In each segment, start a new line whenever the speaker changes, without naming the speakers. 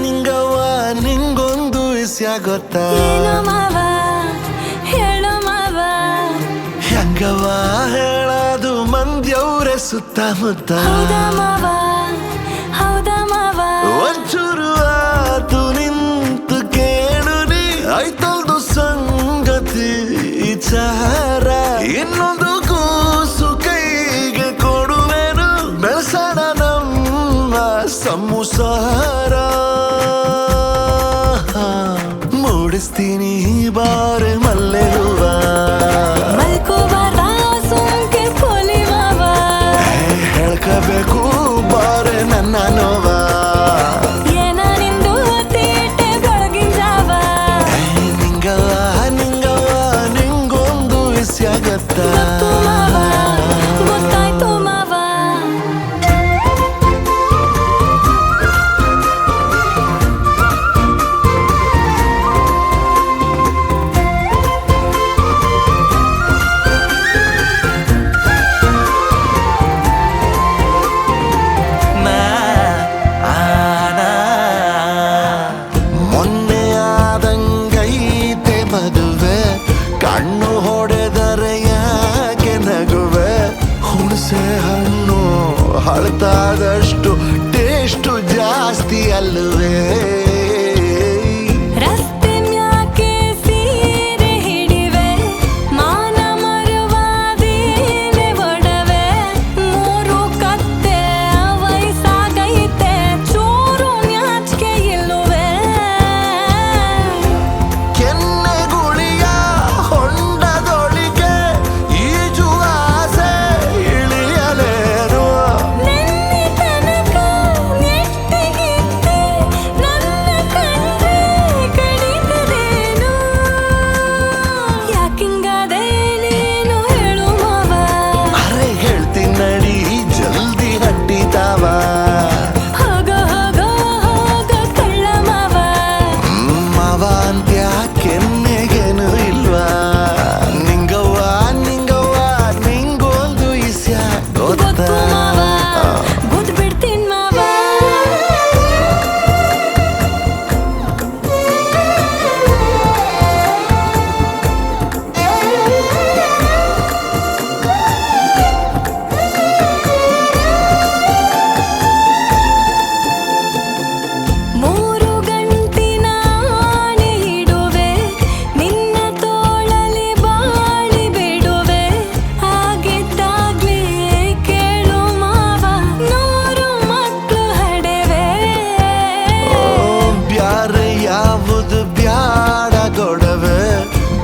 ನಿಂಗವ್ವ ನಿಂಗೊಂದು ವಿಷಯ ಗೊತ್ತಾ ಹೆಂಗವ್ವ ಹೇಳೋದು ಮಂದ್ಯವ್ರೆ ಸುತ್ತಮುತ್ತ ಒಂಚೂರು ಆತು ನಿಂತು ಕೇಳು ನೀ ಆಯ್ತಲ್ದು ಸಂಗತಿ ವಿಚಾರ ಇನ್ನೊಂದು ಕೂಸು ಕೈಗೆ ಕೊಡುವೆನು ಬೆಳಸಣ ನಮ್ಮ ಸಂಸಾರ ಮೂಡಿಸ್ತೀನಿ ಬಾರೆ ಮಲ್ಲೆ ಹೂವ ಹೇಳ್ಕಬೇಕು ಬಾರೆ ನನ್ನ ನೋವ ನಿಂಗವ್ವ ನಿಂಗೊಂದು ವಿಷಯ ಗೊತ್ತಾ ಕಣ್ಣು ಹೊಡೆದರೆ ಯಾಕೆ ನಗುವೆ ಹುಣಸೆ ಹಣ್ಣು ಹಳತಾದಷ್ಟು ಟೇಸ್ಟು ಜಾಸ್ತಿ ಅಲ್ಲವೇ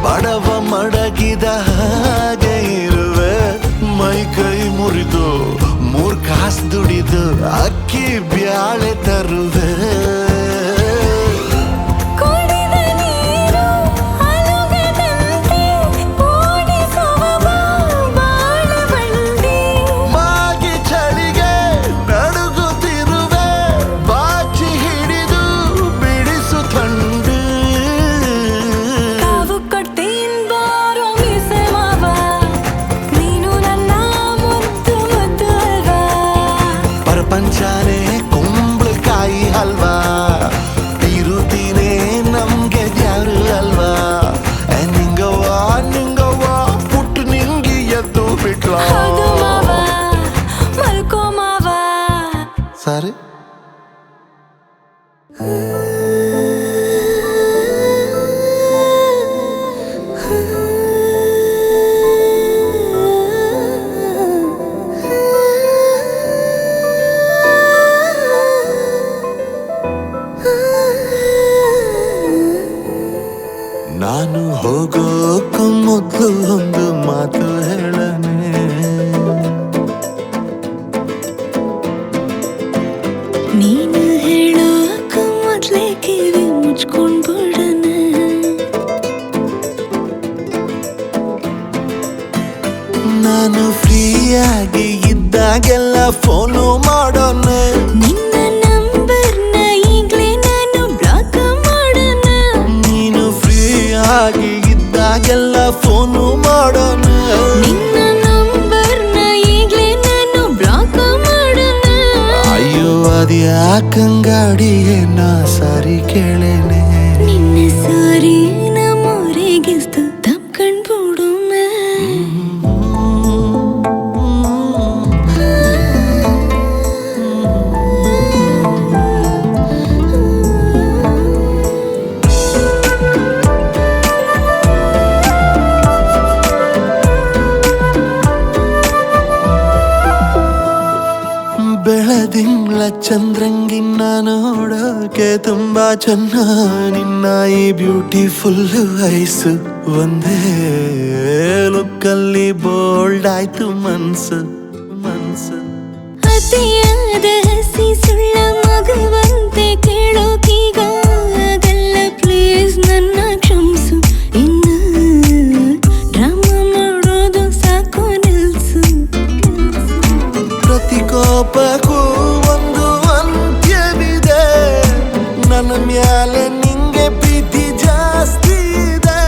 ಬಡವ ಮಡಗಿದ ಹಾಗೆ ಇರುವೆ ಮೈ ಕೈ ಮುರಿದು 3 ಕಾಸು ದುಡಿದು ಅಕ್ಕಿ ಬ್ಯಾಳೆ ತರುವೆ ಮಾಗಿ ಚಳಿಗೆ ನಡುಗುತ್ತಿರುವೆ ಬಾಚಿ ಹಿಡಿದು ಬಿಡಿಸು ತಂಡು ಪಂಚಾನೆ ಕುಂಬಳಕಾಯಿ ಹಲ್ವಾ ತಿರುತೀನೆ ನಮ್ಗೆ ಯಾರು ಅಲ್ವಾ ನಿಂಗವ್ವ ಪುಟ್ಟು ನಿಂಗಿ ಎದ್ದು ಬಿಟ್ಲ ಸರಿ ನಾನು ಹೋಗೋಕ್ಕೂ ಮೊದಲು ಒಂದು ಮಾತು ಹೇಳನೆ
ನೀನು ಹೇಳೋಕ್ಕೂ ಮೊದಲೇ ಕಿವಿ ಮುಚ್ಕೊಂಡು ಬಿಡನೆ
ನಾನು ಫ್ರೀಯಾಗಿ ಇದ್ದಾಗೆಲ್ಲ ಫೋನು ಮಾಡೋಣ
ನಿನ್ನ ನಂಬರ್ನ ಈಗಲೇ ನಾನು ಬ್ಲಾಕ್ ಮಾಡೋಣ
ನೀನು ಫ್ರೀಯಾಗಿ ಇದ್ದಾಗೆಲ್ಲ ಫೋನು ಮಾಡೋಣ
ನಿನ್ನ ನಂಬರ್ನ ಈಗಲೇ ನಾನು ಬ್ಲಾಕ್ ಮಾಡೋಣ
ಅಯ್ಯೋ ಅದ್ಯಾಕಂಗಾಡಿಗೆ ನಾ ಸಾರಿ ಕೇಳೇನೆ.
ನಿನ್ನ ಸಾರಿ ನಮ್ಮೂರಿಗಿಸ್ತು ತಪ್ಕಂಡ್ಬಿಡು ಮೇ.
ಬೆಳದಿಂಗ್ಳ ಚಂದ್ರಂಗಿನ್ನ ನೋಡೋಕೆ ತುಂಬಾ ಚೆನ್ನ. ನಿನ್ನ ಈ ಬ್ಯೂಟಿಫುಲ್ ಐಸು ಒಂದೇ ಲುಕ್ಕಲ್ಲಿ ಬೋಲ್ಡ್ ಆಯ್ತು ಮನ್ಸು ಮನ್ಸು.
ಅತಿಯಾದ ಹಸಿ ಸುಳ್ಳ ಮಗುವಂತೆ ಕೇಳೋಕೀಗ ಆಗಲ್ಲ, ಪ್ಲೀಸ್ ನನ್ನ ಕ್ಷಮಿಸು. ಇನ್ನು ಡ್ರಾಮಾ ಮಾಡೋದು ಸಾಕು, ನಿಲ್ಸು.
ಪ್ರತಿಕೋಪಕ್ಕೂ ಒಂದು ಅಂತ್ಯವಿದೆ, ನನ್ನ ಮ್ಯಾಲೆ ನಿಂಗೆ ಪ್ರೀತಿ ಜಾಸ್ತಿ ಇದೆ.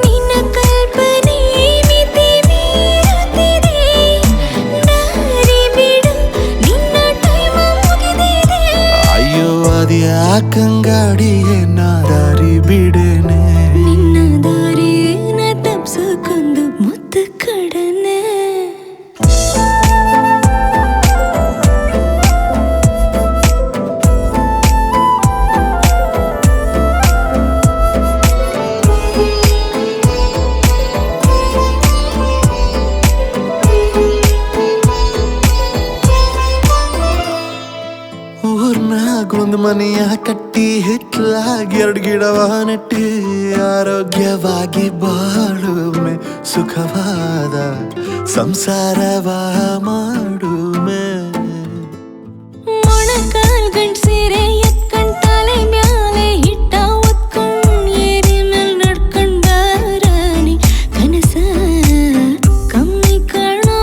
ನಿನ್ನ ಕಲ್ಪನೆ ಮಿತಿ ಮೀರುತ್ತಿದೆ, ದಾರಿ ಬಿಡು, ನಿನ್ನ ಟೈಮ್ ಮುಗಿದಿದೆ.
ಅಯ್ಯೋ ಅದ್ಯಾಕಂಗಾಡಿಗೆ ನಾ ದಾರಿ ಬಿಡೇನೆ.
ನಿನ್ನ ದಾರಿನ ತಪ್ಸಕ್ಕೊಂದು ಮುತ್ತು ಕಡನೆ.
ಊರ್ನಾಗ ಒಂದು ಮನೆಯ ಕಟ್ಟಿ ಹಿತ್ಲಾಗಿ 2 ಗಿಡವ ನೆಟ್ಟಿ ಆರೋಗ್ಯವಾಗಿ ಬಾಳುಮೆ, ಸುಖವಾದ ಸಂಸಾರವ ಮಾಡುಮೆ.
ಮೊಣಕಾಲ್ ಗಂಟ್ ಸೀರೆ ಎತ್ಕೊಂಡ್ ತಲೆ ಮ್ಯಾಲೆ ಹಿಟ್ಟ ಒತ್ಕೊಂಡ್ ಏರಿ ಮೇಲ್ ನಡ್ಕೊಂಡ್ ಬಾರಾಣಿ, ಕನಸ ಕಮ್ಮಿ ಕಾಣೋ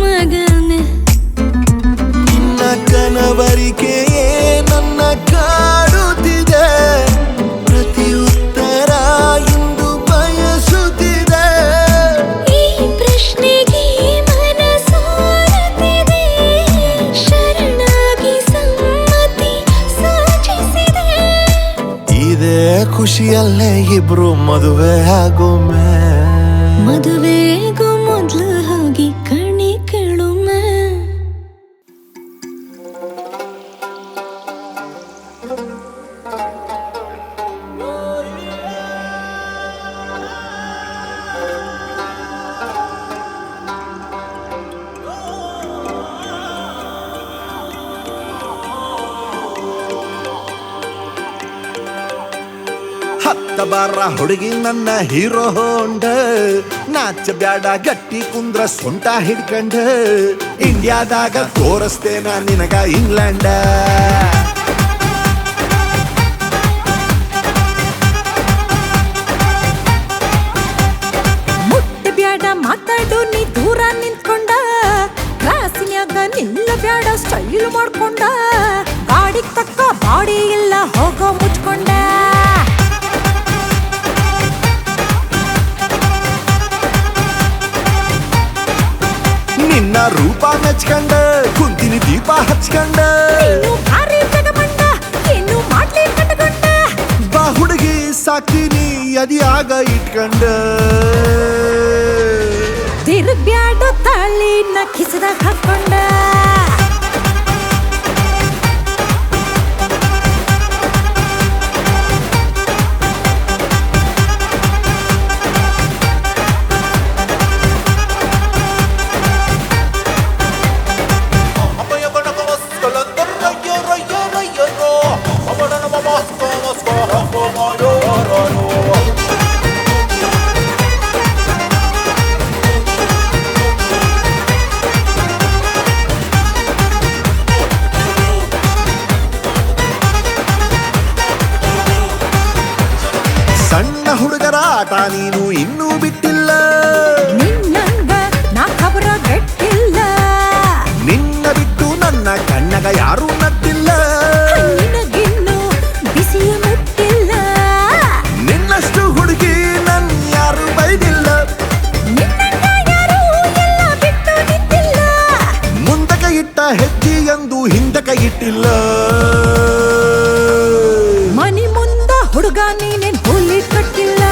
ಮಗನೆ.
ನಿನ್ನ ಕನವರಿಕೆಯೇ ನನ್ನ ಕಾಡುತ್ತಿದೆ, ಪ್ರತಿ ಉತ್ತರ ಇಂದು ಬಯಸುತ್ತಿದೆ.
ಈ ಪ್ರಶ್ನೆಗೆ ಮನ ಸೋರುತ್ತಿದೆ, ಶರಣಾಗಿ ಸಮ್ಮತಿ ಸೂಚಿಸಿದೆ.
ಇದೇ ಖುಷಿಯಲ್ಲೇ ಇಬ್ರು ಮದುವೆ ಆಗೋಮೆ.
ಮದುವೆಗೂ ಮೊದ್ಲು ಹೋಗಿ ಕಣಿ ಕೇಳುಮೆ.
ಹತ್ತ ಬಾರ ಹುಡುಗಿ ನನ್ನ ಹೀರೋ ಹೊಂಡ, ನಾಚ ಬ್ಯಾಡ ಗಟ್ಟಿ ಕುಂದ್ರ ಸೊಂಟ ಹಿಡ್ಕಂಡ, ಇಂಡಿಯಾದಾಗ ತೋರಿಸ್ತೇನ ನಿನಗ ಇಂಗ್ಲೆಂಡ.
ಮುಟ್ಟ ಬ್ಯಾಡ ಮಾತಾಡು ನೀ ದೂರ ನಿಂತ್ಕೊಂಡ, ಕ್ಲಾಸಿನ್ಯಾಗ ನಿಲ್ಲ ಬ್ಯಾಡ ಸ್ಟೈಲ್ ಮಾಡ್ಕೊಂಡ, ಗಾಡಿಗ್ ತಕ್ಕ ಬಾಡಿ ಇಲ್ಲ ಹೋಗೋ ಮುಚ್ಕೊಂಡ.
ನಿನ್ನ ರೂಪ ಮೆಚ್ಕಂಡ ಕುಂತಿನಿ ದೀಪ ಹಚ್ಕಂಡ,
ನೀನು ಭಾರಿ ತಗಮಂಡ ಏನು ಮಾಡ್ಲಿ ಕಟ್ಕೊಂಡ.
ಬಾ ಹುಡುಗಿ ಸಾಕ್ತೀನಿ ಅದಿಯಾಗ ಇಟ್ಕಂಡ.
ತಿರುಗ್ಬ್ಯಾಡ ತಾಳಿನ ಕಿಸದಾಗ ಹಾಕೊಂಡ.
ಸಣ್ಣ ಹುಡುಗರ ಆಟ ನೀನು ಇನ್ನೂ ಬಿಟ್ಟಿಲ್ಲ,
ನಿನ್ನಂಗ ನಾ ಖಬರ ಗಟ್ಟಿಲ್ಲ.
ನಿನ್ನ ಬಿಟ್ಟು ನನ್ನ ಕಣ್ಣಗ ಯಾರೂ ನಟ್ಟಿಲ್ಲ.
ನಿನಗಿನ್ನು ಬಿಸಿಯ ಮುಟ್ಟಿಲ್ಲ,
ನಿನ್ನಷ್ಟು ಹುಡುಗಿ ನನ್ ಯಾರು ಬೈದಿಲ್ಲ.
ನಿನ್ನಂಗ ಯಾರೂ ಎಲ್ಲ ಬಿಟ್ಟು ನಿಂತಿಲ್ಲ.
ಮುಂದಕ ಇಟ್ಟ ಹೆಜ್ಜೆ ಎಂದು ಹಿಂದಕ ಇಟ್ಟಿಲ್ಲ. ಕೊಟ್ಟಿಲ್ಲ.
ಮನಿ ಮುಂದ ಹುಡುಗ ನೀನೇನ್ ಹುಲಿ ಕಟ್ಟಿಲ್ಲ.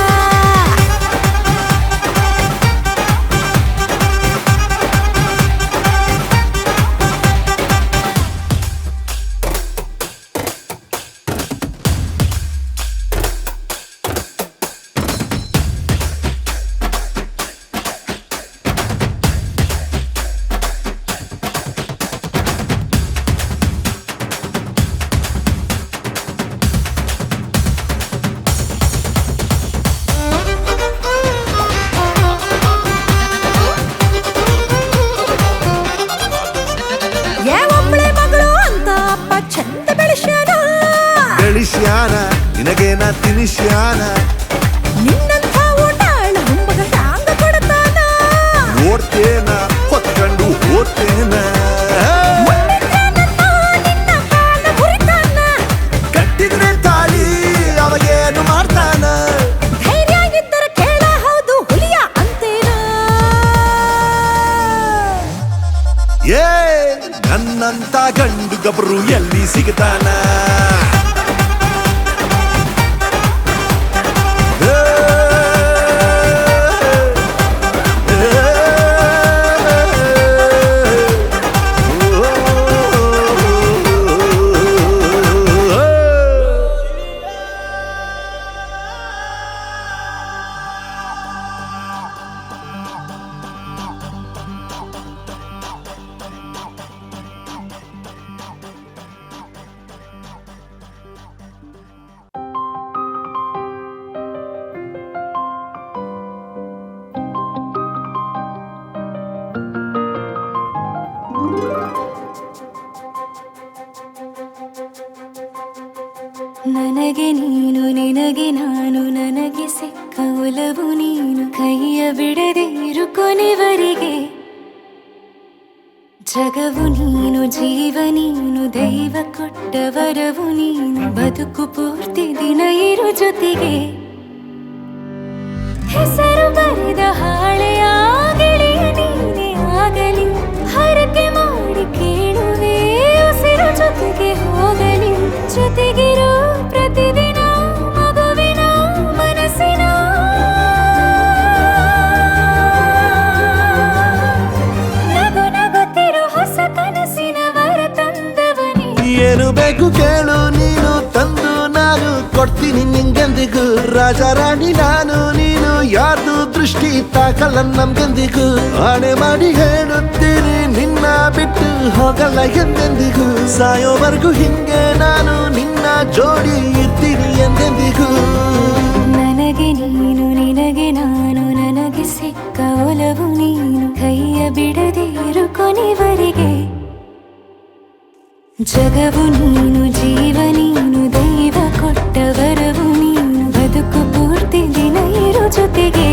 ಚಂದ
ಬೆಳಿಸ್ಯಾನ ನಿನಗೇನ ತಿನಿಸ್ಯಾನ.
ನಿನ್ನಂಥ ಊಟಾಳ ಹುಂಬಗ ಹ್ಯಾಂಗ ಕೊಡ್ತಾನ.
ಓಡ್ತೇನ ಹೊತ್ಕೊಂಡು ಓಡ್ತೇನ. ಕಟ್ಟಿದ್ರೆ ತಾಳಿ ಅವಾಗೇನು ಮಾಡ್ತಾನ.
ಧೈರ್ಯ ಇದ್ದರ ಕೇಳ ಹೌದು ಹುಲಿಯ ಅಂತೇನ.
ಏ ನನ್ನಂತ ಗಂಡು ಗಬ್ರು ಎಲ್ಲಿ ಸಿಗ್ತಾನ.
ನನಗೆ ನೀನು ನಿನಗೆ ನಾನು ನನಗೆ ಸಿಕ್ಕ ಒಲವು ನೀನು ಕೈಯ ಬಿಡದೆ ಇರು ಕೊನೆವರೆಗೆ. ಜಗವು ನೀನು ಜೀವ ನೀನು ದೈವ ಕೊಟ್ಟ ವರವು ನೀನು ಬದುಕು ಪೂರ್ತಿ ದಿನ ಇರು ಜೊತೆಗೆ. ಹೆಸರು ಬರೆದ ಹಾಳೆಯ ಗೆಳೆಯ ನೀನೇ ಆಗಲಿ ಹರಕೆ ಮಾಡಿ ಕೇಳುವೆ ಉಸಿರು ಜೊತೆಗೆ ಹೋಗಲಿ ಜೊತೆಗಿರೋ ಪ್ರತಿದಿನ ಮಗುವಿನ ಮನಸ್ಸಿನ ನಗು ನಗುತ್ತಿರೋ ಹೊಸ ಕನಸಿನ ವರ ತಂದವನೇ.
ಏನು ಬೇಕು ಕೇಳು ನೀನು ತಂದು ನಾನು ಕೊಡ್ತೀನಿ ನಿಂಗೆಂದಿಗೂ. ರಾಜ ರಾಣಿ ನಾನು ನೀನು ಯಾರ್ದು ದೃಷ್ಟಿ ತಾಕಲ್ಲ ನಮ್ಗೆಂದಿಗೂ. ಆಣೆ ಮಾಡಿ ಹೇಳುತ್ತೀನಿ ನಿನ್ನ ಬಿಟ್ಟು ಹೋಗಲ್ಲ ಎಂದೆಂದಿಗೂ. ಸಾಯೋವರೆಗೂ ಹಿಂಗೆ ನಾನು ನಿನ್ನ ಜೋಡಿ ಇರ್ತೀನಿ ಎಂದೆಂದಿಗೂ.
ನನಗೆ ನೀನು ನಿನಗೆ ನಾನು ನನಗೆ ಸಿಕ್ಕ ಒಲವು ನೀನು ಕೈಯ ಬಿಡದೆ ಇರು ಕೊನೆವರೆಗೆ. ಜಗವು ನೀನು ಜೀವ ನೀನು ದೈವ ಕೊಟ್ಟ ವರವು ನೀನು ಬದುಕು ಪೂರ್ತಿ ದಿನ ಇರು ಜೊತೆಗೆ.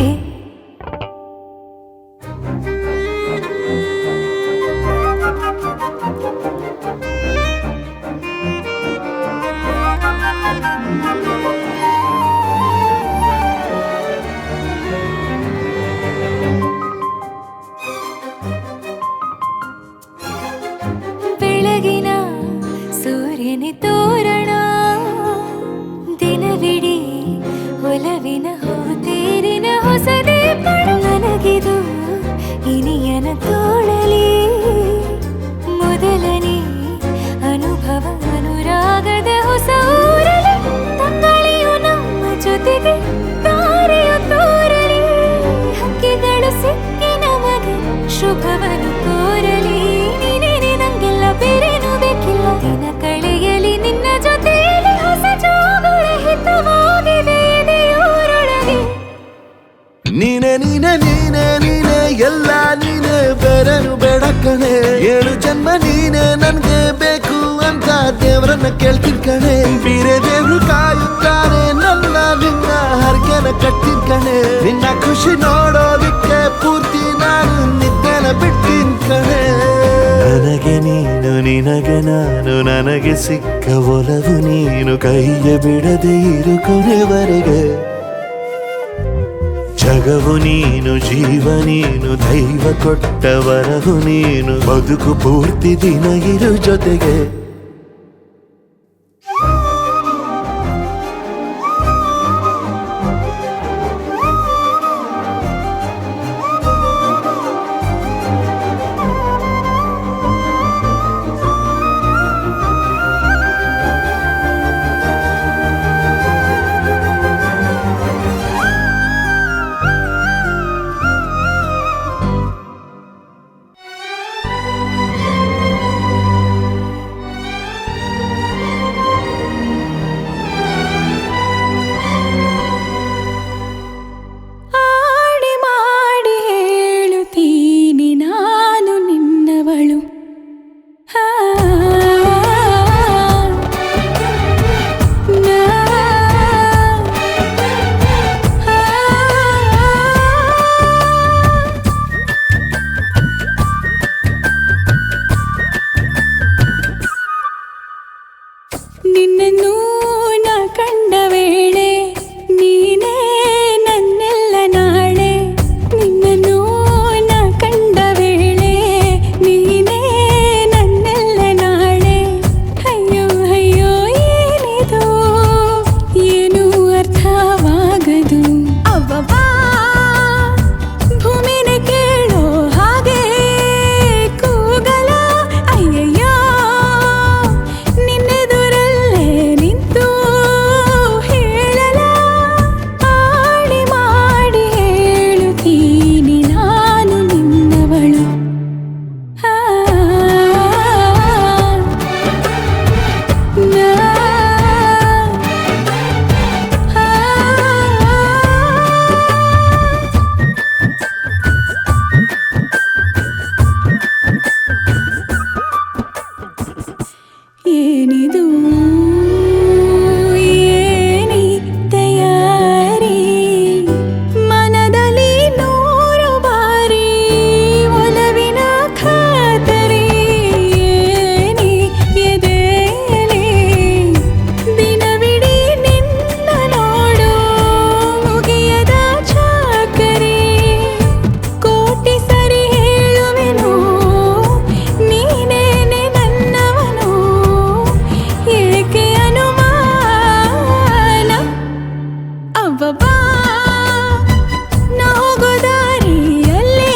ಬೆಳಗಿನ ಸೂರ್ಯನೇ ತೋರಣ ದಿನವಿಡೀ ಒಲವಿನ ಹೋತೇರಿನ ಹೊಸದೇ ಪಡ. ನನಗಿದು ಇನಿಯನ ತೋಳಲಿ ಮೊದಲನೇ ಅನುಭವ ಅನುರಾಗದ ಹೊಸ ಊರಲಿ. ತಂಗಳಿಯು ನಮ್ಮ ಜೊತೆಗೆ ತಾರೆಯು ತೋರಲಿ ಹಕ್ಕಿಗಳು ಸಿಕ್ಕಿ ನಮಗೆ ಶುಭವನ್ನು ಕೋರಲಿ. ನೀನೇನೆ ನಂಗೆಲ್ಲ ಬೇರೇನು ಬೇಕಿಲ್ಲ ದಿನ ಕಳೆಯಲಿ ನಿನ್ನ ಜೊತೆಯಲ್ಲಿ ಹೊಸ ಜೋಗುಳ ಹಿತವಾಗಿದೆ ಎದೆಯೂರೊಳಗೆ.
ನೀನೆ ನೀನೆ ನೀನೆ ನೀನೆ ಎಲ್ಲ ನೀನೆ ಬೇರೆನು ಬೇಡ ಕಣೆ. 7 ಜನ್ಮ ನೀನೆ ನನ್ಗೆ ಬೇಕು ಅಂತ ದೇವರನ್ನ ಕೇಳ್ತೀನಿ ಕಣೆ. ಬೇರೆ ದೇವ್ರು ಕಾಯುತ್ತಾರೆ ನನ್ನ ನಿನ್ನ ಹರ್ಗೆನ ಕಟ್ಟಿನ ಕಣೆ. ನಿನ್ನ ಖುಷಿ ನೋಡೋದಿಕ್ಕೆ ಪೂರ್ತಿ ನಾನು ನಿದ್ದೆನ ಬಿಟ್ಟಿನ್ ಕಣೆ. ನನಗೆ ನೀನು ನಿನಗೆ ನಾನು ನನಗೆ ಸಿಕ್ಕ ಒಲವು ನೀನು ಕೈಯ ಬಿಡದೆ ಇರು ಕೊನೆವರೆಗೆ. ಜಗವು ನೀನು ಜೀವ ನೀನು ದೈವ ಕೊಟ್ಟ ವರವು ನೀನು ಬದುಕು ಪೂರ್ತಿ ದಿನ ಇರು ಜೊತೆಗೆ.
ನಿನ್ನನ್ನು ನಾ ಕಂಡ ವೇಳೆ ನೀನೇ ನನ್ನೆಲ್ಲ ನಾಳೆ ನಿನ್ನನ್ನು ನಾ ಕಂಡ ವೇಳೆ ನೀನೇ ನನ್ನೆಲ್ಲ ನಾಳೆ ಅಯ್ಯೋ ಅಯ್ಯೋ ಏನಿದು ಏನು ಅರ್ಥವಾಗದು ಅವ್ವವ್ವ ಭೂಮಿನೇ ಕೇಳೋ ಹಾಗೆ ಕೂಗಲ ಅಯ್ಯಯ್ಯೋ ನಿನ್ನೆದುರಲ್ಲೇ ನಿಂತು ಹೇಳಲ ಆಡಿ ಮಾಡಿ ಹೇಳುತ್ತೀನಿ ನಾನು ನಿನ್ನವಳು ಆ, ನಾ, ಆ, ಏನಿದು ಏನಿ ತಯಾರಿ ಮನದಲ್ಲಿ ನೂರು ಬಾರಿ ಒಲವಿನ ಖಾತರಿ ಏನಿ ಎದೆಯಲ್ಲಿ ದಿನವಿಡೀ ನಿನ್ನ ನೋಡು ಮುಗಿಯದ ಚಾಕರಿ ಕೋಟಿ ಸರಿ ಹೇಳುವೆನು ನೀನೇನೆ ನನ್ನವನು ಏಕೆ ಅನುಮಾನ ಅವ್ವವ್ವ ನಾ ಹೋಗೋ ದಾರಿಯಲ್ಲಿ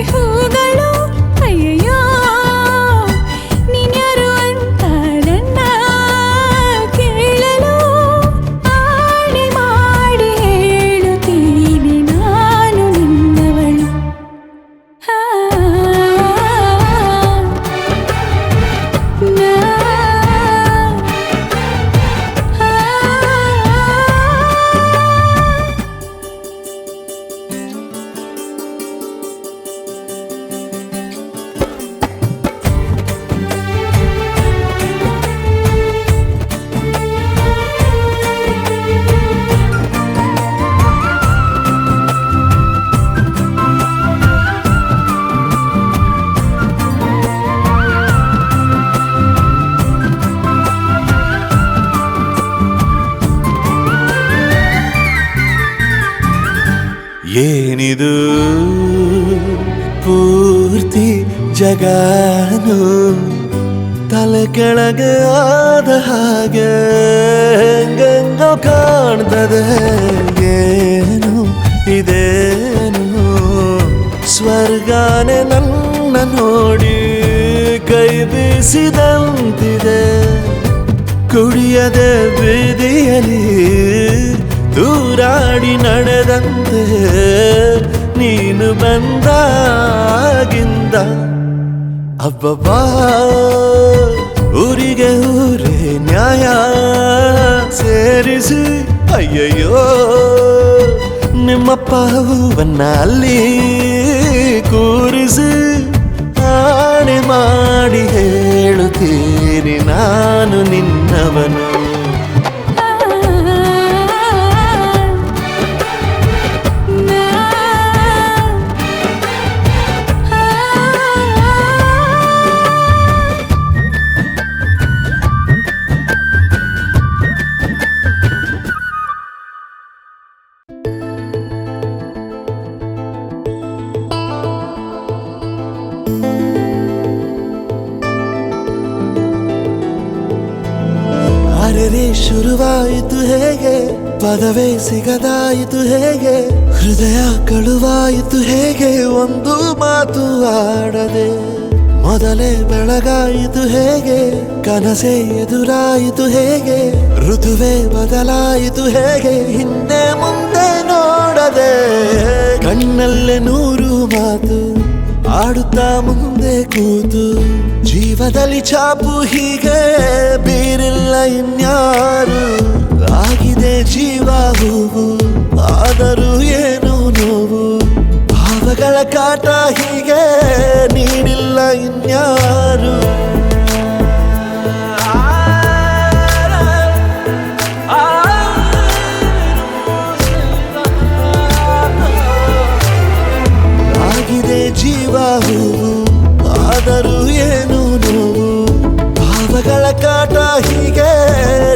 ಹೂಗಳು ಅಯ್ಯಯ್ಯೋ ನೀನ್ಯಾರು ಅಂತ ನನ್ನ ಕೇಳಲು ಆಡಿ ಮಾಡಿ ಹೇಳುತ್ತೀನಿ ನಾನು ನಿನ್ನವಳು ಆ, ನಾ, ಆ,
ಏನಿದು ಪೂರ್ತಿ ಜಗಾನು ತಲೆ ಕೆಳಗೆ ಆದ ಹಾಗೆ ಹೆಂಗೆಂಗೋ ಕಾಣ್ತದೆ ಏನು ಇದೇನು ಸ್ವರ್ಗಾನೆ ನನ್ನ ನೋಡಿ ಕೈ ಬೀಸಿದಂತಿದೆ ಕುಡಿಯದೆ ಬೀದಿಯಲ್ಲಿ ದೂರಾಡಿ ನಡೆದಂತೆ ನೀನು ಬಂದಾಗಿಂದ ಅಬ್ಬಬ್ಬಾ ಊರಿಗೆ ಊರೇ ನ್ಯಾಯ ಸೇರಿಸಿ ಅಯ್ಯಯ್ಯೋ ನಿಮ್ಮಪ್ಪ ಹೂವನ್ನ ಅಲ್ಲಿ ಕೂರಿಸಿ ಆಣೆ ಮಾಡಿ ಹೇಳುತ್ತೀನಿ ನಾನು ನಿನ್ನವನು ಅರೆರೆ ಶುರುವಾಯಿತು ಹೇಗೆ ಪದವೇ ಸಿಗದಾಯಿತು ಹೇಗೆ ಹೃದಯ ಕಳುವಾಯಿತು ಹೇಗೆ ಒಂದು ಮಾತು ಆಡದೆ ಮೊದಲೇ ಬೆಳಗಾಯಿತು ಹೇಗೆ ಕನಸೇ ಎದುರಾಯಿತು ಹೇಗೆ ಋತುವೇ ಬದಲಾಯಿತು ಹೇಗೆ ಹಿಂದೆ ಮುಂದೆ ನೋಡದೆ ಕಣ್ಣಲ್ಲೇ ನೂರು ಮಾತು ಆಡುತ್ತಾ ಮುಂದೆ ಕೂತು ಜೀವದಲ್ಲಿ ಛಾಪು ಹೀಗೆ ಬೀರಿಲ್ಲ ಇನ್ಯಾರು ಆಗಿದೆ ಜೀವ ಹೂವು ಆದರೂ ಏನು ನೋವು ಭಾವಗಳ ಕಾಟ ಹೀಗೆ ನೀಡಿಲ್ಲ ಇನ್ಯಾರು ಆಗಿದೆ ಜೀವ ಹೂವು ಆದರೂ ಏನು ನೋವು ಭಾವಗಳ ಕಾಟ ಹೀಗೆ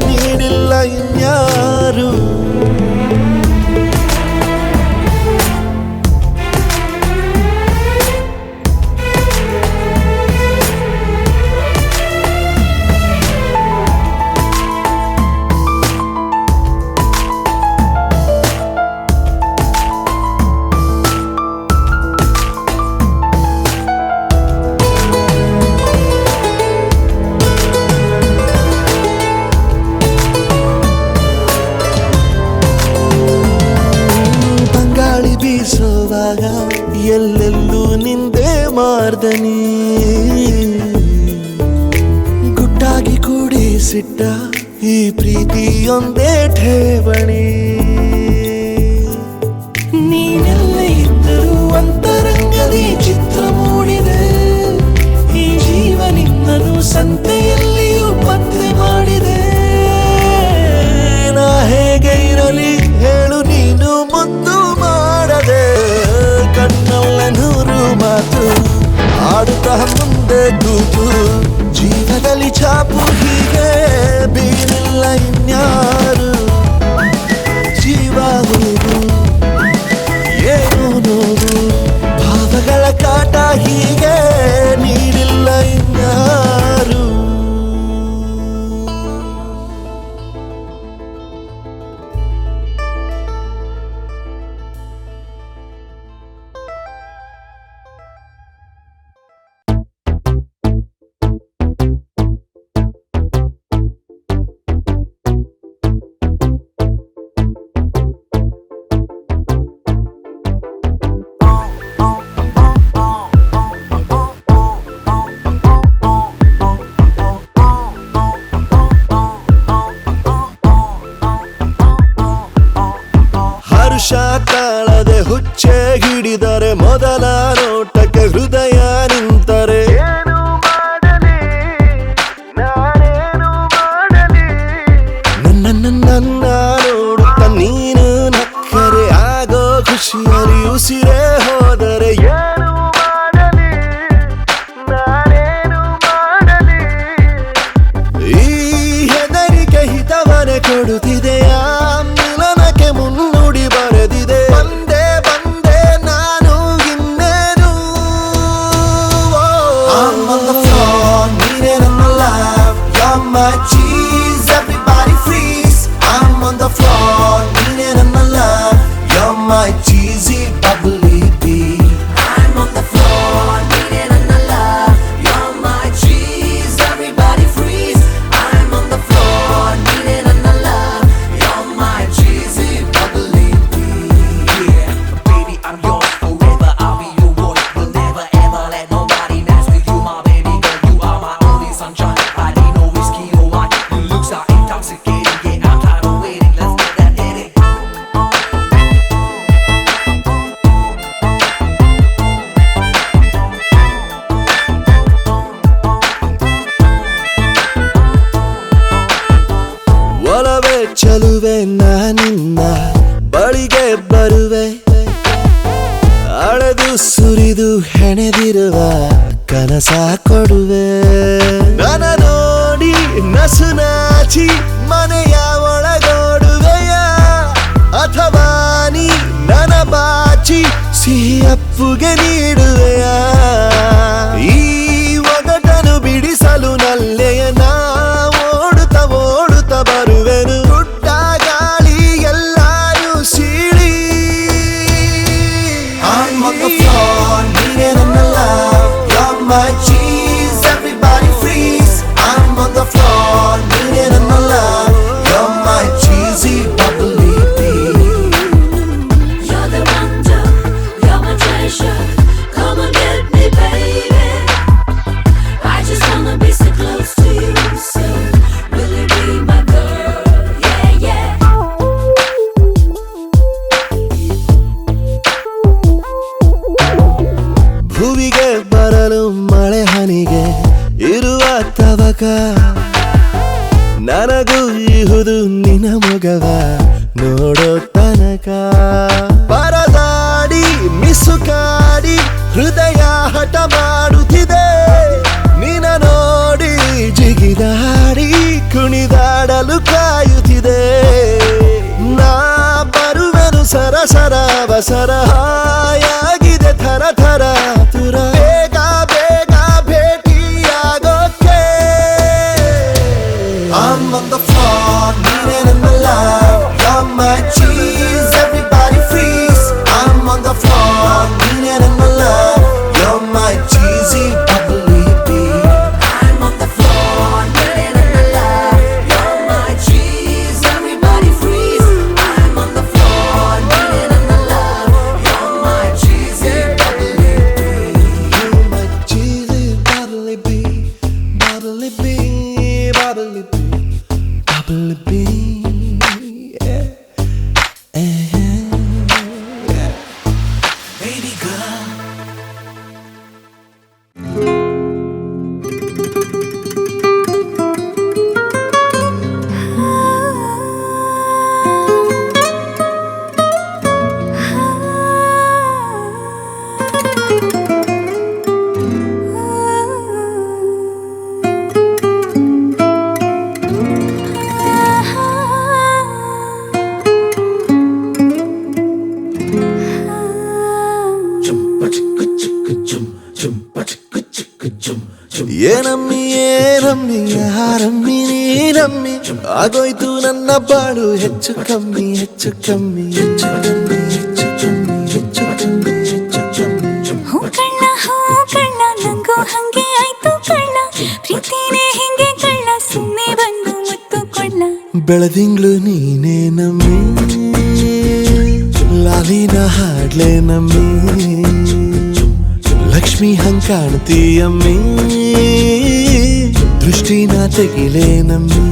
ನೀಡಿಲ್ಲ ಇನ್ಯಾರು. ತಂಗಾಳಿ ಬೀಸುವಾಗ ಎಲ್ಲೆಲ್ಲೂ ನಿಂದೆ ಮಾರ್ದನಿ, ಗುಟ್ಟಾಗಿ ಕೂಡಿಸಿಟ್ಟ ಈ ಪ್ರೀತಿಯೊಂದೇ ಠೇವಣಿ. ನೀನೆಲ್ಲ ಇದ್ದರೂ ಅಂತರಂಗದಿ ಚಿತ್ರ ಮೂಡಿದೆ, ಈ ಜೀವ ನಿನ್ನನು ಸಂತೆಯಲ್ಲಿಯೂ ಪತ್ತೆ ಮಾಡಿದೆ. ನಾ ಹೇಗೆ ಇರಲಿ ಹೇಳು ನೀನು ಮುದ್ದು ಮಾಡದೆ, ಕಣ್ಣಲ್ಲ ನೂರು ಮಾತು ಆಡುತ್ತಾ ಮುಂದೆ ಕೂತು, ಜೀವದಲ್ಲಿ ಛಾಪು ಹೀಗೆ ಬೀರಿಲ್ಲ ಇನ್ಯಾರು. ಜೀವ ಹೋಗು ಏನು ನೋವು, ಭಾವಗಳ ಕಾಟ ಹೀಗೆ ನೀಡಿಲ್ಲ ಇನ್ಯಾರು. ಹರ್ಷ ತಾಳದೆ ಹುಚ್ಚೆ ಹಿಡಿದರೆ, ಮೊದಲ ನೋಟಕ್ಕೆ ಹೃದಯ ನಿಂತರೆ, ನನ್ನ ನೋಡುತ್ತ ನೀನು ನಕ್ಕರೆ, ಆಗೋ ಖುಷಿಯಲ್ಲಿ ಉಸಿರೇ ಹೋದರೆ, ಈ ಹೆದರಿಕೆ ಹಿತವನೆ ಕೊಡುತ್ತಿದೆಯಾ, ಮಿಲನಕ್ಕೆ ಮುನ್ನುಡಿ ಬರೆದಿದೆ. ಬಂದೆ ಬಂದೆ ನಾನು ಇನ್ನೇನು. I'm on the floor, ನೀನೇ ನನ್ನ love, you're my cheese, everybody freeze. I'm on the floor, ನೀನೇ ನನ್ನ love, you're my cheesy bubbly bee. I'm on the floor, ನೀನೇ ನನ್ನ love, you're my cheese, everybody freeze. I'm on the floor, ನೀನೇ ನನ್ನ love, you're my cheesy bubbly bee.
Yeah, baby, I'm yours forever. I'll be your boy. Will never ever let nobody mess with you, my baby girl. You are my only sunshine. I need no whiskey or wine. Your looks are intoxicating. Yeah, I'm tired of waiting. Let's get that in it.
ಒಲವೇ ಚಲುವೆ ನಾನಿನ್ನ ಬಳಿಗೆ ಬರುವೆ, ಅಳೆದು ಸುರಿದು ಹೆಣೆದಿರುವ ಕನಸ ಕೊಡುವೆ. ನನ ನೋಡಿ ನಸು ನಾಚಿ ಮನೆಯ ಒಳಗೋಡುವೆಯ, ಅಥವಾ ನೀ ನನ ಬಾಚಿ ಸಿಹಿ ಅಪ್ಪುಗೆ ನೀಡುವೆಯ. ಈ ಒಗಟನು ಬಿಡಿಸಲು ನಲ್ಲೆಯ ನಾ ಓಡುತ್ತ ಓಡುತ್ತ ಬರುವೆನು, ಗುಡ್ಡ ಗಾಳಿ ಎಲ್ಲಾರು ಸೀಳಿ. I'm on the floor, ನೀನೇ ನನ್ನ love, you're my cheese, everybody freeze. I'm on the floor, ನೀನೇ ನನ್ನ love, you're my cheesy bubbly bee.
You're the wonder, you're my treasure. Come and get me, baby. I just wanna be so close to you. So will you be my girl? Yeah, yeah.
ಭುವಿಗೆ ಬರಲು ಮಳೆ ಹನಿಗೆ ಇರುವ ತವಕ, ನನಗೂ ಇಹುದು ನಿನ್ನ ಮೊಗವ ನೋಡೋ ತನಕ. ಪರದಾಡಿ ಮಿಸುಕಾಡಿ ಹೃದಯ ಹಠ ಮಾಡುತ್ತಿದೆ, ನಿನ್ನ ನೋಡಿ ಜಿಗಿದಾಡಿ ಕುಣಿದಾಡಲು ಕಾಯುತ್ತಿದೆ ನಾ ಬರುವೆನು ಸರಸರ ಅವಸರ ಹಾಯಾಗಿದೆ ಥರ ಥರ ತುರ ಬೇಗ ಬೇಗ ಭೇಟಿಯಾಗೋಕೆ I'm on the floor, needed in my life. You're my cheese, everybody freeze. I'm on the floor, needed in my life. You're my cheesy bubbly bee.
I'm on the floor, getting in the light. You're my cheese, everybody freeze. I'm on the floor, getting in the light. You're my cheesy bubbly bee.
You're my cheesy bubbly bee, bubbly bee, bubbly bee, bubbly bee. Yeah. Yeah.
Baby girl.
ಏನಮ್ಮಿ ಏನಮ್ಮಿ ಯಾರಮ್ಮಿ ನೀನಮ್ಮಿ ಆಗೋಯ್ತು ನನ್ನ ಬಾಳು ಹೆಚ್ಚು ಕಮ್ಮಿ ಹೆಚ್ಚು ಕಮ್ಮಿ ಹೆಚ್ಚು ಕಮ್ಮಿ ಹೆಚ್ಚು ಕಮ್ಮಿ ಹೆಚ್ಚು ಕಮ್ಮಿ ಹೆಚ್ಚು ಕಮ್ಮಿ
ಹೂ ಕಳ್ಳ ನಂಗೂ ಹಂಗೆ ಆಯ್ತು ಕಳ್ಳ ಪ್ರೀತಿನೇ ಹಿಂಗೆ ಕಳ್ಳ ಸುಮ್ಮನೆ ಬಂದು ಮುತ್ತು ಕೊಳ್ಳ
ಬೆಳದಿಂಗ್ಳು ನೀನೇ ನಮ್ಮಿ ಲಾಲಿನ ಹಾಡ್ಲೆ ನಮ್ಮಿ ಲಕ್ಷ್ಮಿ ಹಂಗ್ ಕಾಣ್ತೀಯಮ್ಮಿ ದೃಷ್ಟಿನ ತೆಗಿಲೆ ನಮ್ಮಿ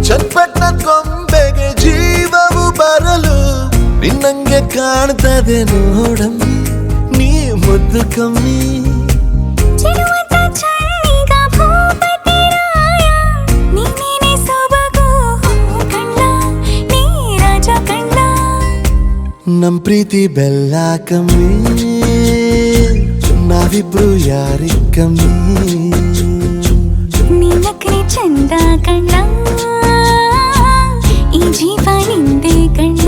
ಚಟ್ಪಟ್ನ ಗೊಂಬೆಗೆ ಜೀವವು ಬರಲು ನಿನ್ನಂಗೆ ಕಾಣ್ತದೆ ನೋಡಮ್ಮಿ ನೀ ಮುದ್ದು ಕಮ್ಮಿ
ಚೆಲುವತ ಚನ್ನೀಗ ಭೂಪತಿ ರಾಯ ನೀನೇನೆ ಸೊಬಗು ಕಣ್ಣ ನೀ ರಾಜ ಕಣ್ಣ
ನಮ್ ಪ್ರೀತಿ ಬೆಲ್ಲ ಕಮ್ಮಿ ನಾವಿಬ್ರು ಯಾರಿ ಕಮ್ಮಿ
ನೀನಕ್ರೆ ಚಂದ ಕಣ್ಣ ಈ ಜೀವ ನಿಂದೆ ಕಣ್ಣ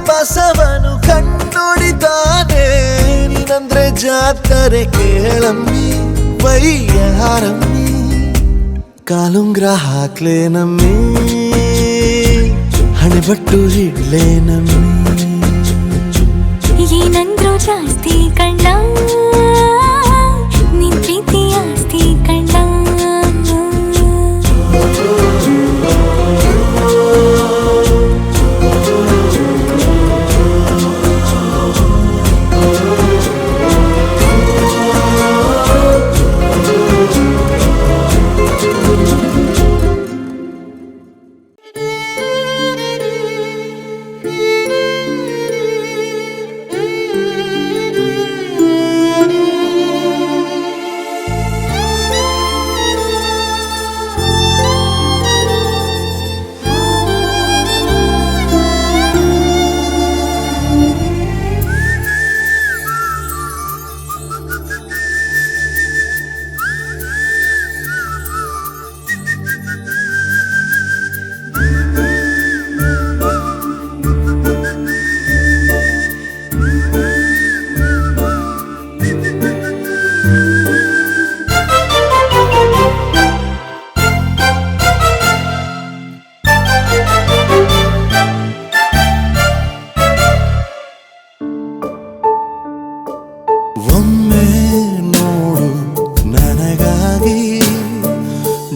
ಬಸವನು ಕಣ್ಣೊಡಿತಾನೆ ನೀನಂದ್ರೆ ಜಾತ್ರೆ ಕೇಳಮ್ಮಿ ವೈಯಾರಮ್ಮಿ ಕಾಲುಂಗ್ರ ಹಾಕ್ಲೆ ನಮ್ಮಿ ಹಣೆಬಟ್ಟು ಹಿಡ್ಲೆ ನಮ್ಮಿ
ಏನಂದ್ರು ಜಾಸ್ತಿ ಕಣ್ಣ ನಿನ್ ಪ್ರೀತಿ ಆಸ್ತಿ ಕಣ್ಣ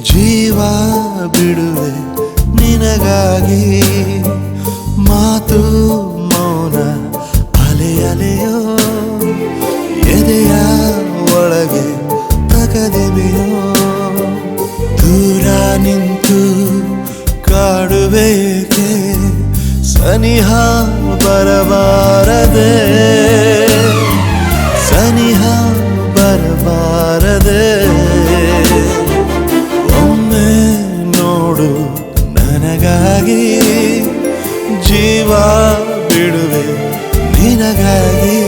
ಜೀವ ಬಿಡುವೆ ನಿನಗಾಗಿ ಮಾತು ಮೌನ ಅಲೆ ಅಲೆಯೋ ಎದೆಯ ಒಳಗೆ ತಗದೆವೆಯೋ ದೂರ ನಿಂತು ಕಾಡುವೇಕೆ ಸನಿಹ ಬರಬಾರದೆ ಸನಿಹ ಬರಬಾರದೆ ಒಮ್ಮೆ ನೋಡು ನನಗಾಗಿ ಜೀವ ಬಿಡುವೆ ನಿನಗಾಗಿ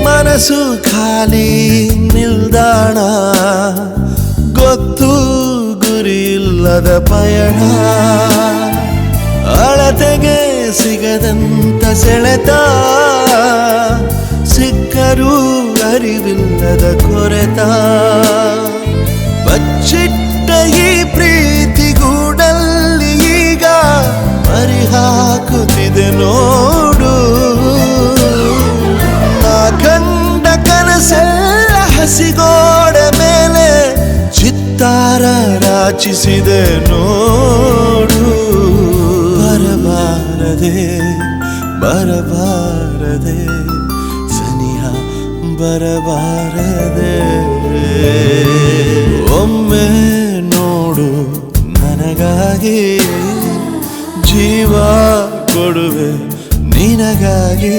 ಮನಸ್ಸು ಖಾಲಿ ನಿಲ್ದಾಣ ಗೊತ್ತು ಗುರಿ ಇಲ್ಲದ ಪಯಣ ಅಳತೆಗೆ ಸಿಗದಂತ ಸೆಳೆತ ಸಿಕ್ಕರೂ ಅರಿವಿಲ್ಲದ ಕೊರೆತ ಬಚ್ಚಿಟ್ಟ ಈ ಪ್ರೀತಿಗೂಡಲ್ಲಿ ಈಗ ಪರಿಹಾಕುತ್ತಿದೆ ನೋಡು ಕಂಡ ಕನಸೆಲ್ಲ ಹಸಿಗೋಡೆ ಮೇಲೆ ಚಿತ್ತಾರ ರಾಚಿಸಿದೆ ನೋಡು ಬರಬಾರದೆ ಬರಬಾರದೆ ಸನಿಹ ಬರಬಾರದೆ ಒಮ್ಮೆ ನೋಡು ನನಗಾಗಿ ಜೀವ ಕೊಡುವೆ ನಿನಗಾಗಿ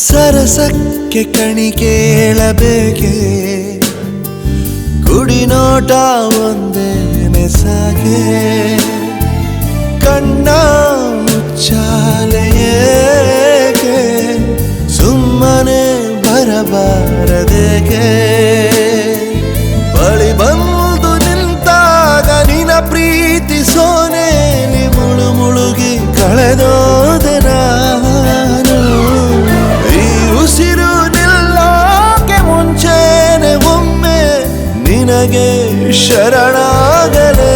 ಸರಸಕ್ಕೆ ಕಣಿ ಕೇಳಬೇಕೆ ಕುಡಿನೋಟ ಒಂದೇನೆ ಸಾಗೆ ಕಣ್ಣ ಮುಚ್ಚಾಲೆಯೇಕೆ ಸುಮ್ಮನೆ ಬರಬಾರದೇಕೆ ಬಳಿ ಬಂದು ನಿಂತಾಗ ನಿನ ಪ್ರೀತಿ ಸೋನೇಲಿ ಮುಳು ಮುಳುಗಿ ಕಳೆದೋದೆ ನಾನು ಉಸಿರು ನಿಲ್ಲೋಕೆ ಮುಂಚೆನೆ ಒಮ್ಮೆ ನಿನಗೆ ಶರಣಾಗಲೇನು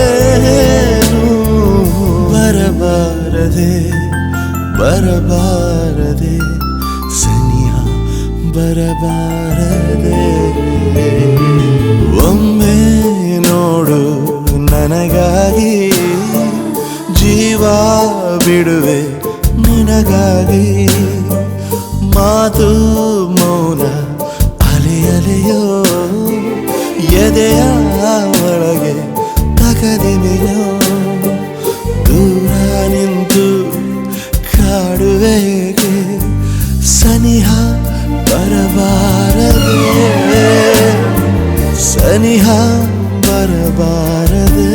ಬರಬಾರದೆ ಬರಬಾರದೆ ಸನಿಹ ಬರಬಾರದೆ ಒಮ್ಮೆ ನೋಡು ನನಗಾಗಿ ಜೀವ ಬಿಡುವೆ ನಿನಗಾಗಿ ಮಾತು ಮೌನ ಅಲೆ ಅಲೆಯೋ ಎದೆಯ ಒಳಗೆ ತಗದೆವೆಯೋ ದೂರ ನಿಂತು ಕಾಡುವೇಗೆ ಸನಿಹ ಬರಬಾರದೆ ಸನಿಹ ಬರಬಾರದೆ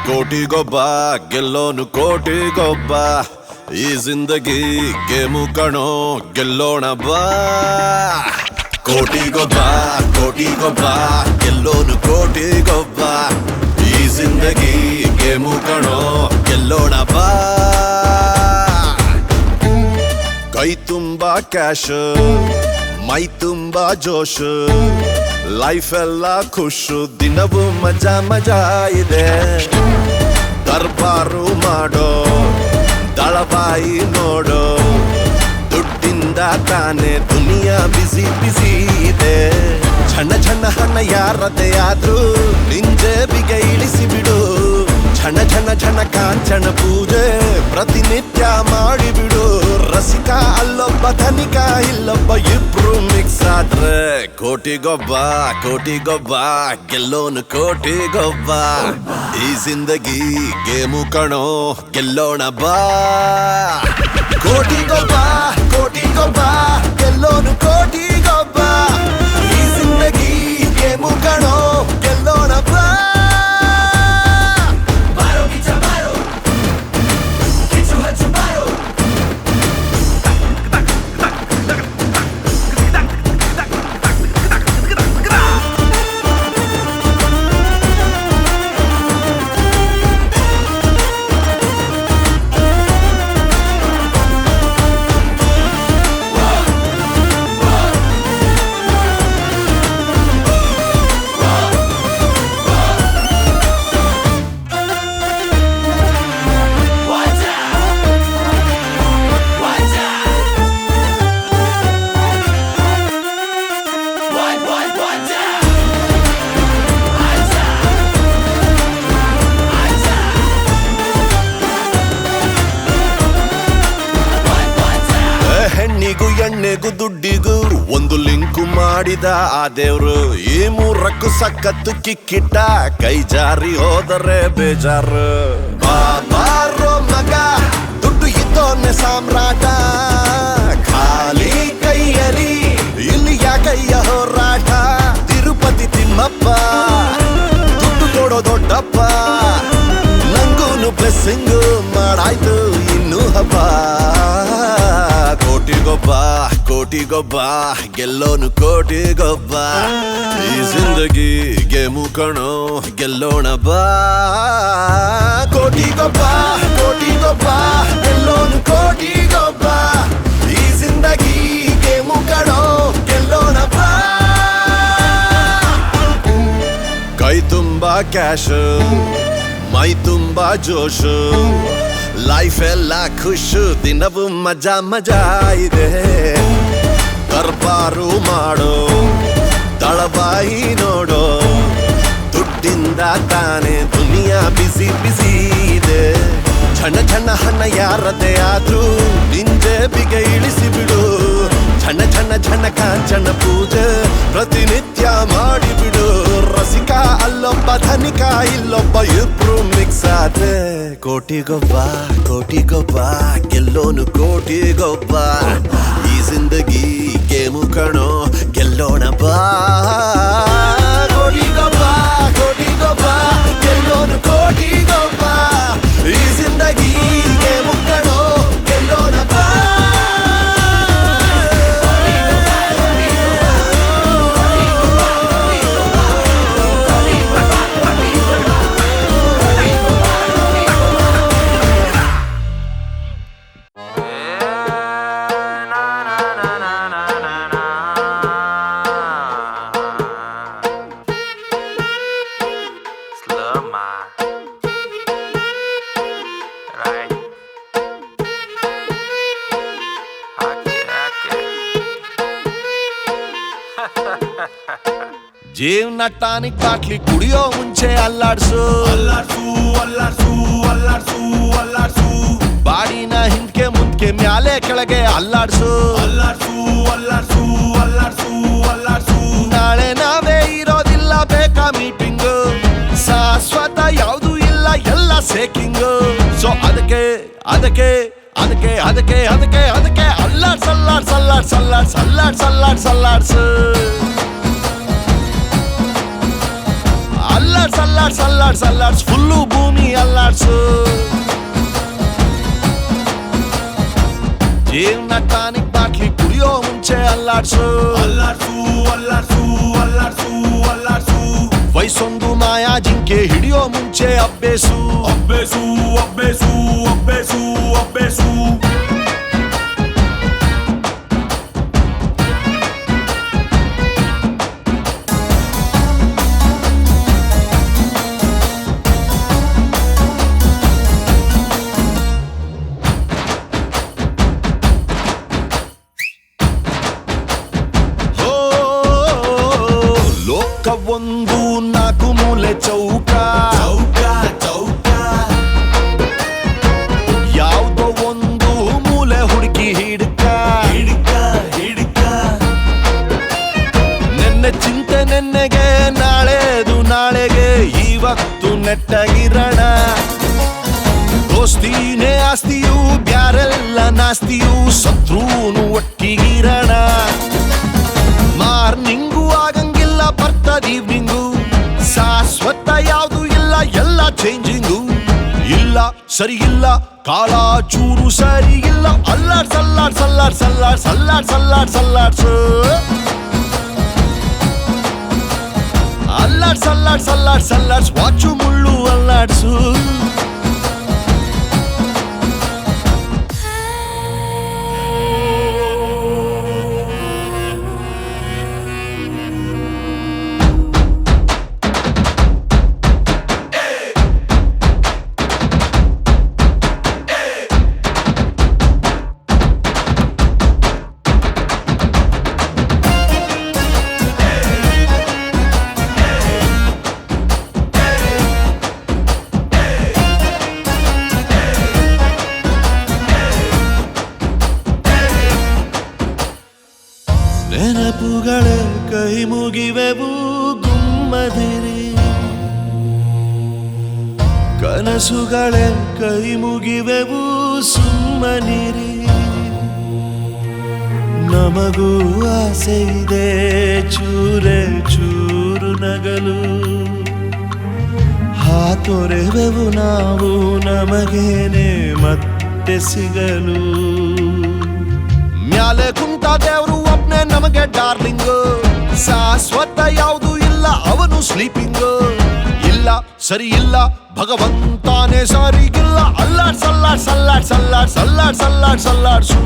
ಕೋಟಿಗೊಬ್ಬ ಗೆಲ್ಲೋನು ಕೋಟಿಗೊಬ್ಬ ಈ ಜಿಂದಗಿ ಗೇಮು ಕಣೋ ಗೆಲ್ಲೋಣ ಬಾ ಕೋಟಿಗೊಬ್ಬ ಗೆಲ್ಲೋನು ಕೋಟಿಗೊಬ್ಬ ಈ ಜಿಂದಗಿ ಗೇಮು ಕಣೋ ಗೆಲ್ಲೋಣ ಬಾ ಕೈ ತುಂಬಾ ಕ್ಯಾಶ್ ಮೈ ತುಂಬಾ ಜೋಶ್ ಲೈಫ್ ಎಲ್ಲ ಖುಷು ದಿನವೂ ಮಜಾ ಮಜಾ ಇದೆ ದರ್ಬಾರು ಮಾಡೋ ದಳಬಾಯಿ ನೋಡೋ ದುಡ್ಡಿಂದ ದುಡ್ಡಿಂದ ತಾನೆ ದುನಿಯಾ ಬಿಸಿ ಬಿಸಿ ಇದೆ ಛಣ್ಣ ಛಣ್ಣ ಹಣ್ಣ ಯಾರದೇ ಆದ್ರೂ ನಿಂಜೆಬಿಗೆ ಇಳಿಸಿ ಬಿಡು ಛಣ ಛಣ ಛಣ ಕಾಂಚನ ಪೂಜೆ ಪ್ರತಿನಿತ್ಯ ಮಾಡಿಬಿಡು ರಸಿಕ ಅಲ್ಲೊಬ್ಬ ಧನಿಕ ಇಲ್ಲೊಬ್ಬ ಇಬ್ರು ಮಿಕ್ಸ್ ಆದ್ರೆ ಕೋಟಿಗೊಬ್ಬ ಗೆಲ್ಲೋನು ಕೋಟಿಗೊಬ್ಬ ಈ ಜಿಂದಗಿ ಗೇಮು ಕಣೋ ಗೆಲ್ಲೋಣ ಬಾ ಕೋಟಿಗೊಬ್ಬ ಗೆಲ್ಲೋನು ಕೋಟಿಗೊಬ್ಬ ಈ ಜಿಂದಗಿ ಗೇಮು ಕಣೋ ಗೆಲ್ಲೋಣ ಬಾ ಹೆಣ್ಣಿಗೂ ಎಣ್ಣೆಗೂ ದುಡ್ಡಿಗೂ ಒಂದು ಲಿಂಕು ಮಾಡಿದ ಆ ದೇವ್ರು ಈ ಮೂರಕ್ಕೂ ಸಖತ್ತು ಕಿಕ್ಕಿಟ್ಟ ಕೈ ಜಾರಿ ಹೋದರೆ ಬೇಜಾರು ಬಾಬಾರೋ ಮಗ ದುಡ್ಡು ಇದ್ದೋನೆ ಸಾಮ್ರಾಟ ಖಾಲಿ ಕೈಯಲಿ ಇಲ್ಲಿ ಯಾಕಯ್ಯ ಹೋರಾಟ ತಿರುಪತಿ ತಿಮ್ಮಪ್ಪ ದುಡ್ಡು ಕೊಡೋ ದೊಡ್ಡಪ್ಪ ನಂಗೂನು ಬ್ಲೆಸ್ಸಿಂಗು ಮಾಡಾಯ್ತು ಇನ್ನು ಹಬ್ಬ ಕೋಟಿಗೊಬ್ಬ ಗೆಲ್ಲೋನು ಕೋಟಿಗೊಬ್ಬ ಈ ಜಿಂದಗಿ ಗೇಮು ಕಣೋ ಗೆಲ್ಲೋಣ ಬಾ ಕೋಟಿಗೊಬ್ಬ ಗೆಲ್ಲೋನು ಕೋಟಿಗೊಬ್ಬ ಈ ಜಿಂದಗಿ ಗೇಮು ಕಣೋ ಗೆಲ್ಲೋಣ ಬಾ ಕೈ ತುಂಬಾ ಕ್ಯಾಶ್ ಮೈ ತುಂಬಾ ಜೋಶು ಲೈಫ್ ಎಲ್ಲ ಖುಷು ದಿನವೂ ಮಜಾ ಇದೆ ದರ್ಬಾರು ಮಾಡೋ ದಳಬಾಯಿ ನೋಡೋ ದುಡ್ಡಿಂದ ತಾನೆ ದುನಿಯಾ ಬಿಸಿ ಇದೆ ಛಣ್ಣ ಹಣ್ಣ ಯಾರದೇ ಆದ್ರೂ ನಿಂಜೆಬಿಗೆ ಇಳಿಸಿ ಬಿಡು ಛಣ್ಣ ಕಾಂಚನ ಪೂಜೆ ಪ್ರತಿನಿತ್ಯ ಮಾಡಿಬಿಡು ರಸಿಕ ಅಲ್ಲೊಬ್ಬ ಧನಿಕ ಇಲ್ಲೊಬ್ಬ ಇಬ್ರು ಮಿಕ್ಸ್ ಆದ್ರೆ ಕೋಟಿಗೊಬ್ಬ ಗೆಲ್ಲೋನು ಕೋಟಿಗೊಬ್ಬ ಈ ಜಿಂದಗಿ ಗೇಮು ಕಣೋ ಗೆಲ್ಲೋಣ ಬಾ ಕೋಟಿಗೊಬ್ಬ ಗೆಲ್ಲೋನು ಕೋಟಿಗೊಬ್ಬ ಈ ಜಿಂದಗಿ ಗೇಮು ಕಣೋ ಗೆಲ್ಲೋಣ ಬಾ ಜೀವನ ಟಾನಿಕ್ ಬಾಟ್ಲಿ ಕುಡಿಯೋ ಮುಂಚೆ ಅಲ್ಲಾಡ್ಸು ಬಾಡಿನ ಹಿಂದ್ಕೆ ಮುಂದ್ಕೆ ಮ್ಯಾಲೆ ಕೆಳಗೆ ಅಲ್ಲಾಡ್ಸು ನಾಳೆ ನಾವೇ ಇರೋದಿಲ್ಲ ಬೇಕಾ ಮೀಟಿಂಗು ಶಾಶ್ವತ ಯಾವುದು ಇಲ್ಲ ಎಲ್ಲ ಸೇಕಿಂಗು ಸೊ ಅದಕ್ಕೆ ಅಲ್ಲಾಡ್ಸು ಅಲ್ಲಾಡ್ಸ್ ಫುಲ್ಲು ಭೂಮಿ ಅಲ್ಲಾಡ್ಸು ಜೀವನ ಟಾನಿಕ್ ಬಾಟ್ಲಿ ಕುಡಿಯೋ ಮುಂಚೆ ಅಲ್ಲಾಡ್ಸು ವಯಸ್ಸೊಂದು ಮಾಯಾ ಜಿಂಕೆ ಹಿಡಿಯೋ ಮುಂಚೆ ಅಬ್ಬೇಸು ಒಂದು ನಾಲ್ಕು ಮೂಲೆ ಚೌಕ ಚೌಕ ಚೌಕ ಯಾವುದೋ ಒಂದು ಮೂಲೆ ಹುಡುಕಿ ಹಿಡ್ಕ ಹಿಡ್ಕ ಹಿಡ್ಕ ನೆನ್ನೆ ಚಿಂತೆ ನೆನ್ನೆಗೆ ನಾಳೆದು ನಾಳೆಗೆ ಇವತ್ತು ನೆಟ್ಟಗಿರೋಣ ದೋಸ್ತಿನೇ ಆಸ್ತಿಯು ಬ್ಯಾರೆಲ್ಲ ನಾಸ್ತಿಯು ಶತ್ರುನು ಒಟ್ಟಿಗಿರೋಣ ಮಾರ್ನಿಂಗು ಆಗಂಗಿಲ್ಲ ಬರ್ತದ ಈವ್ನಿಂಗು ಶಾಶ್ವತ ಯಾವುದು ಇಲ್ಲ ಎಲ್ಲ ಚೇಂಜಿಂಗು ಇಲ್ಲ ಸರಿ ಇಲ್ಲ ಕಾಲ ಚೂರು ಸರಿ ಇಲ್ಲ ಅಲ್ಲಾಡ್ ಸಲ್ಲಾಡ್ ಸಲ್ಲಾಡ್ ಸಲ್ಲಾಡ್ ಸಲ್ಲಾಡ್ ಸಲ್ಲಾಡ್ ಸಲ್ಲಾಡ್ಸು ಅಲ್ಲಾಡ್ ಸಲ್ಲಾಡ್ ಸಲ್ಲಾಡ್ ಸಲ್ಲಾಡ್ಸ್ ವಾಚು ಮುಳ್ಳು ಅಲ್ಲಾಡ್ಸು ನೆನಪುಗಳೇ ಕೈ ಮುಗಿವೆವು ಗುಮ್ಮದಿರಿ ಕನಸುಗಳೇ ಕೈ ಮುಗಿವೆವು ಸುಮ್ಮನಿರಿ ನಮಗೂ ಆಸೆ ಇದೆ ಚೂರೆ ಚೂರು ನಗಲು ಹಾತೊರೆವೆವು ನಾವು ನಮಗೇನೆ ಮತ್ತೆ ಸಿಗಲು ಮ್ಯಾಲೆ ಕುಂತ ದೇವ್ರು ಒಬ್ನೇ ನಮಗೆ ಡಾರ್ಲಿಂಗ್ ಶಾಶ್ವತ ಯಾವುದು ಇಲ್ಲ ಅವನು ಸ್ಲೀಪಿಂಗ್ ಇಲ್ಲ ಸರಿ ಇಲ್ಲ ಭಗವಂತಾನೇ ಸರಿಗಿಲ್ಲ ಅಲ್ಲಾಡ್ ಸಲ್ಲಾಡ್ ಸಲ್ಲಾಡ್ ಸಲ್ಲಾಡ್ ಸಲ್ಲಾಡ್ ಸಲ್ಲಾಡ್ ಸಲ್ಲಾಡ್ಸು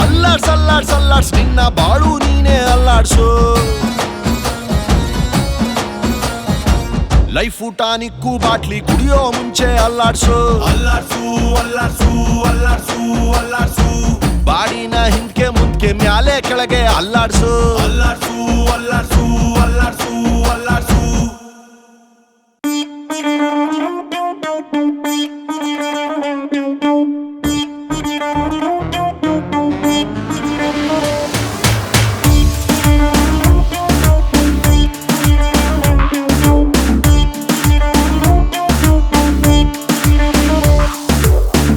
ಅಲ್ಲಾಡ್ ಸಲ್ಲಾಡ್ ಸಲ್ಲಾಡ್ಸ್ ನಿನ್ನ ಬಾಳು ನೀನೇ ಅಲ್ಲಾಡ್ಸು ಲೈಫ್ ಟಾನಿಕ್ಕು ಬಾಟ್ಲಿ ಕುಡಿಯೋ ಮುಂಚೆ ಅಲ್ಲಾಡ್ಸು ಅಲ್ಲಾಡ್ಸು ಅಲ್ಲಾಡ್ಸು ಅಲ್ಲಾಡ್ಸು ಅಲ್ಲಾಡ್ಸು ಬಾಡಿನ ಹಿಂದ್ಕೆ ಮುಂದ್ಕೆ ಮ್ಯಾಲೆ ಕೆಳಗೆ ಅಲ್ಲಾಡ್ಸು ಅಲ್ಲಾಡ್ಸು ಅಲ್ಲಾಡ್ಸು ಅಲ್ಲಾಡ್ಸು ಅಲ್ಲಾಡ್ಸು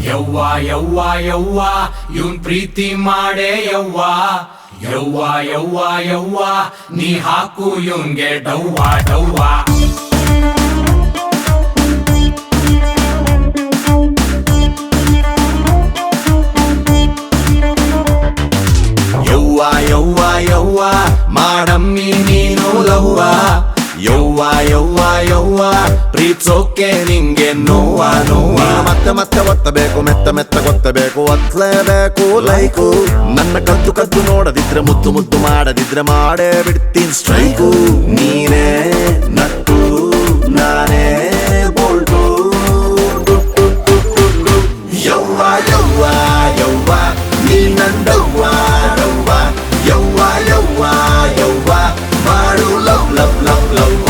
ಯವ್ವ ಯವ್ವ ಯವ್ವ ಇವನ್ ಪ್ರೀತಿ ಮಾಡೇ ಯವ್ವ ಯವ್ವ ಯವ್ವ ಯವ್ವ ನೀ ಹಾಕು ಇವನ್ಗೆ ಡವ್ವ ಡವ್ವ ಯವ್ವ ಯವ್ವ ಯವ್ವ ಮಾಡಮ್ಮಿ ನೀನು ಲವ್ವ ಯವ್ವ ಯವ್ವ ಯವ್ವ ಪ್ರೀತ್ಸೋಕೆ ನಿಂಗೆ ನೋವ ನೋವ
ಮತ್ತೆ ಮತ್ತೆ ಒತ್ತಬೇಕು ಮೆತ್ತ ಮೆತ್ತ ಗೊತ್ತಬೇಕು ಒತ್ತಲೇಬೇಕು ಲೈಕು ನನ್ನ ಕದ್ದು ಕದ್ದು ನೋಡದಿದ್ರೆ ಮುದ್ದು ಮುದ್ದು ಮಾಡದಿದ್ರೆ ಮಾಡೇ ಬಿಡ್ತೀನಿ ಸ್ಟ್ರೈಕು ನೀನೇ ನಟ್ಟು ನಾನೇ ಬೋಲ್ಟು ಯವ್ವ ಯವ್ವ ಯವ್ವ ನೀ ನಂದವ್ವ ಯವ್ವ ಯವ್ವ ಯವ್ವ ಯವ್ವ ಮಾಡು ಲವ್ ಲವ್ ಲವ್ ಲವ್ವ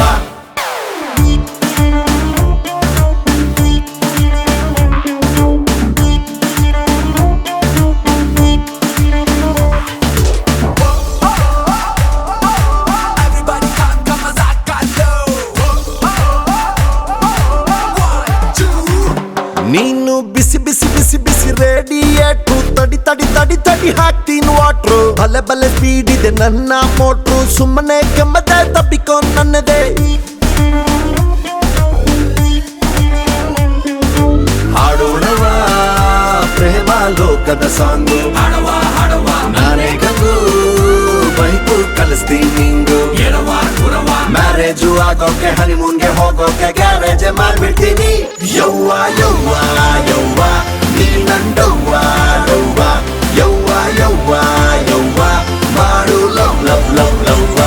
ನೀನು ಬಿಸಿ ಬಿಸಿ ಬಿಸಿ ಬಿಸಿ ರೇಡಿಯೇಟ್ರು ತಡಿ ತಡಿ ತಡಿ ತಡಿ ಹಾಕ್ತೀನಿ ವಾಟ್ರು ಬಲೆ ಬಲೆ ಸ್ಪೀಡ್ ಇದೆ ನನ್ನ ಮೋಟ್ರು ಸುಮ್ಮನೆ ಕೆಮ್ಮದೆ ತಪ್ಪಿಕೊ ನನ್ನದೇ ಹಾಡೋಣವ ಪ್ರೇಮ ಲೋಕದ ಸಾಂಗು ಹಾಡುವ ಹಾಡುವ ನಾನೇ ಗಂಗು ಬೈಕು ಕಲಿಸ್ತೀನಿ ನಿಂಗು ಮ್ಯಾರೇಜು ಆಗೋಕೆ ಹನಿಮೂನ್ಗೆ ಹೋಗೋಕೆ ಗ್ಯಾರೇಜ್ ಮಾಡ್ಬಿಡ್ತೀನಿ ಯವ್ವ ಯವ್ವ ಯವ್ವ ನೀ ನಂದವ್ವ ಯವ್ವ ಯವ್ವ ಯವ್ವ ಯವ್ವ ಮಾಡು ಲವ್ ಲವ್ ಲವ್ ಲವ್ವ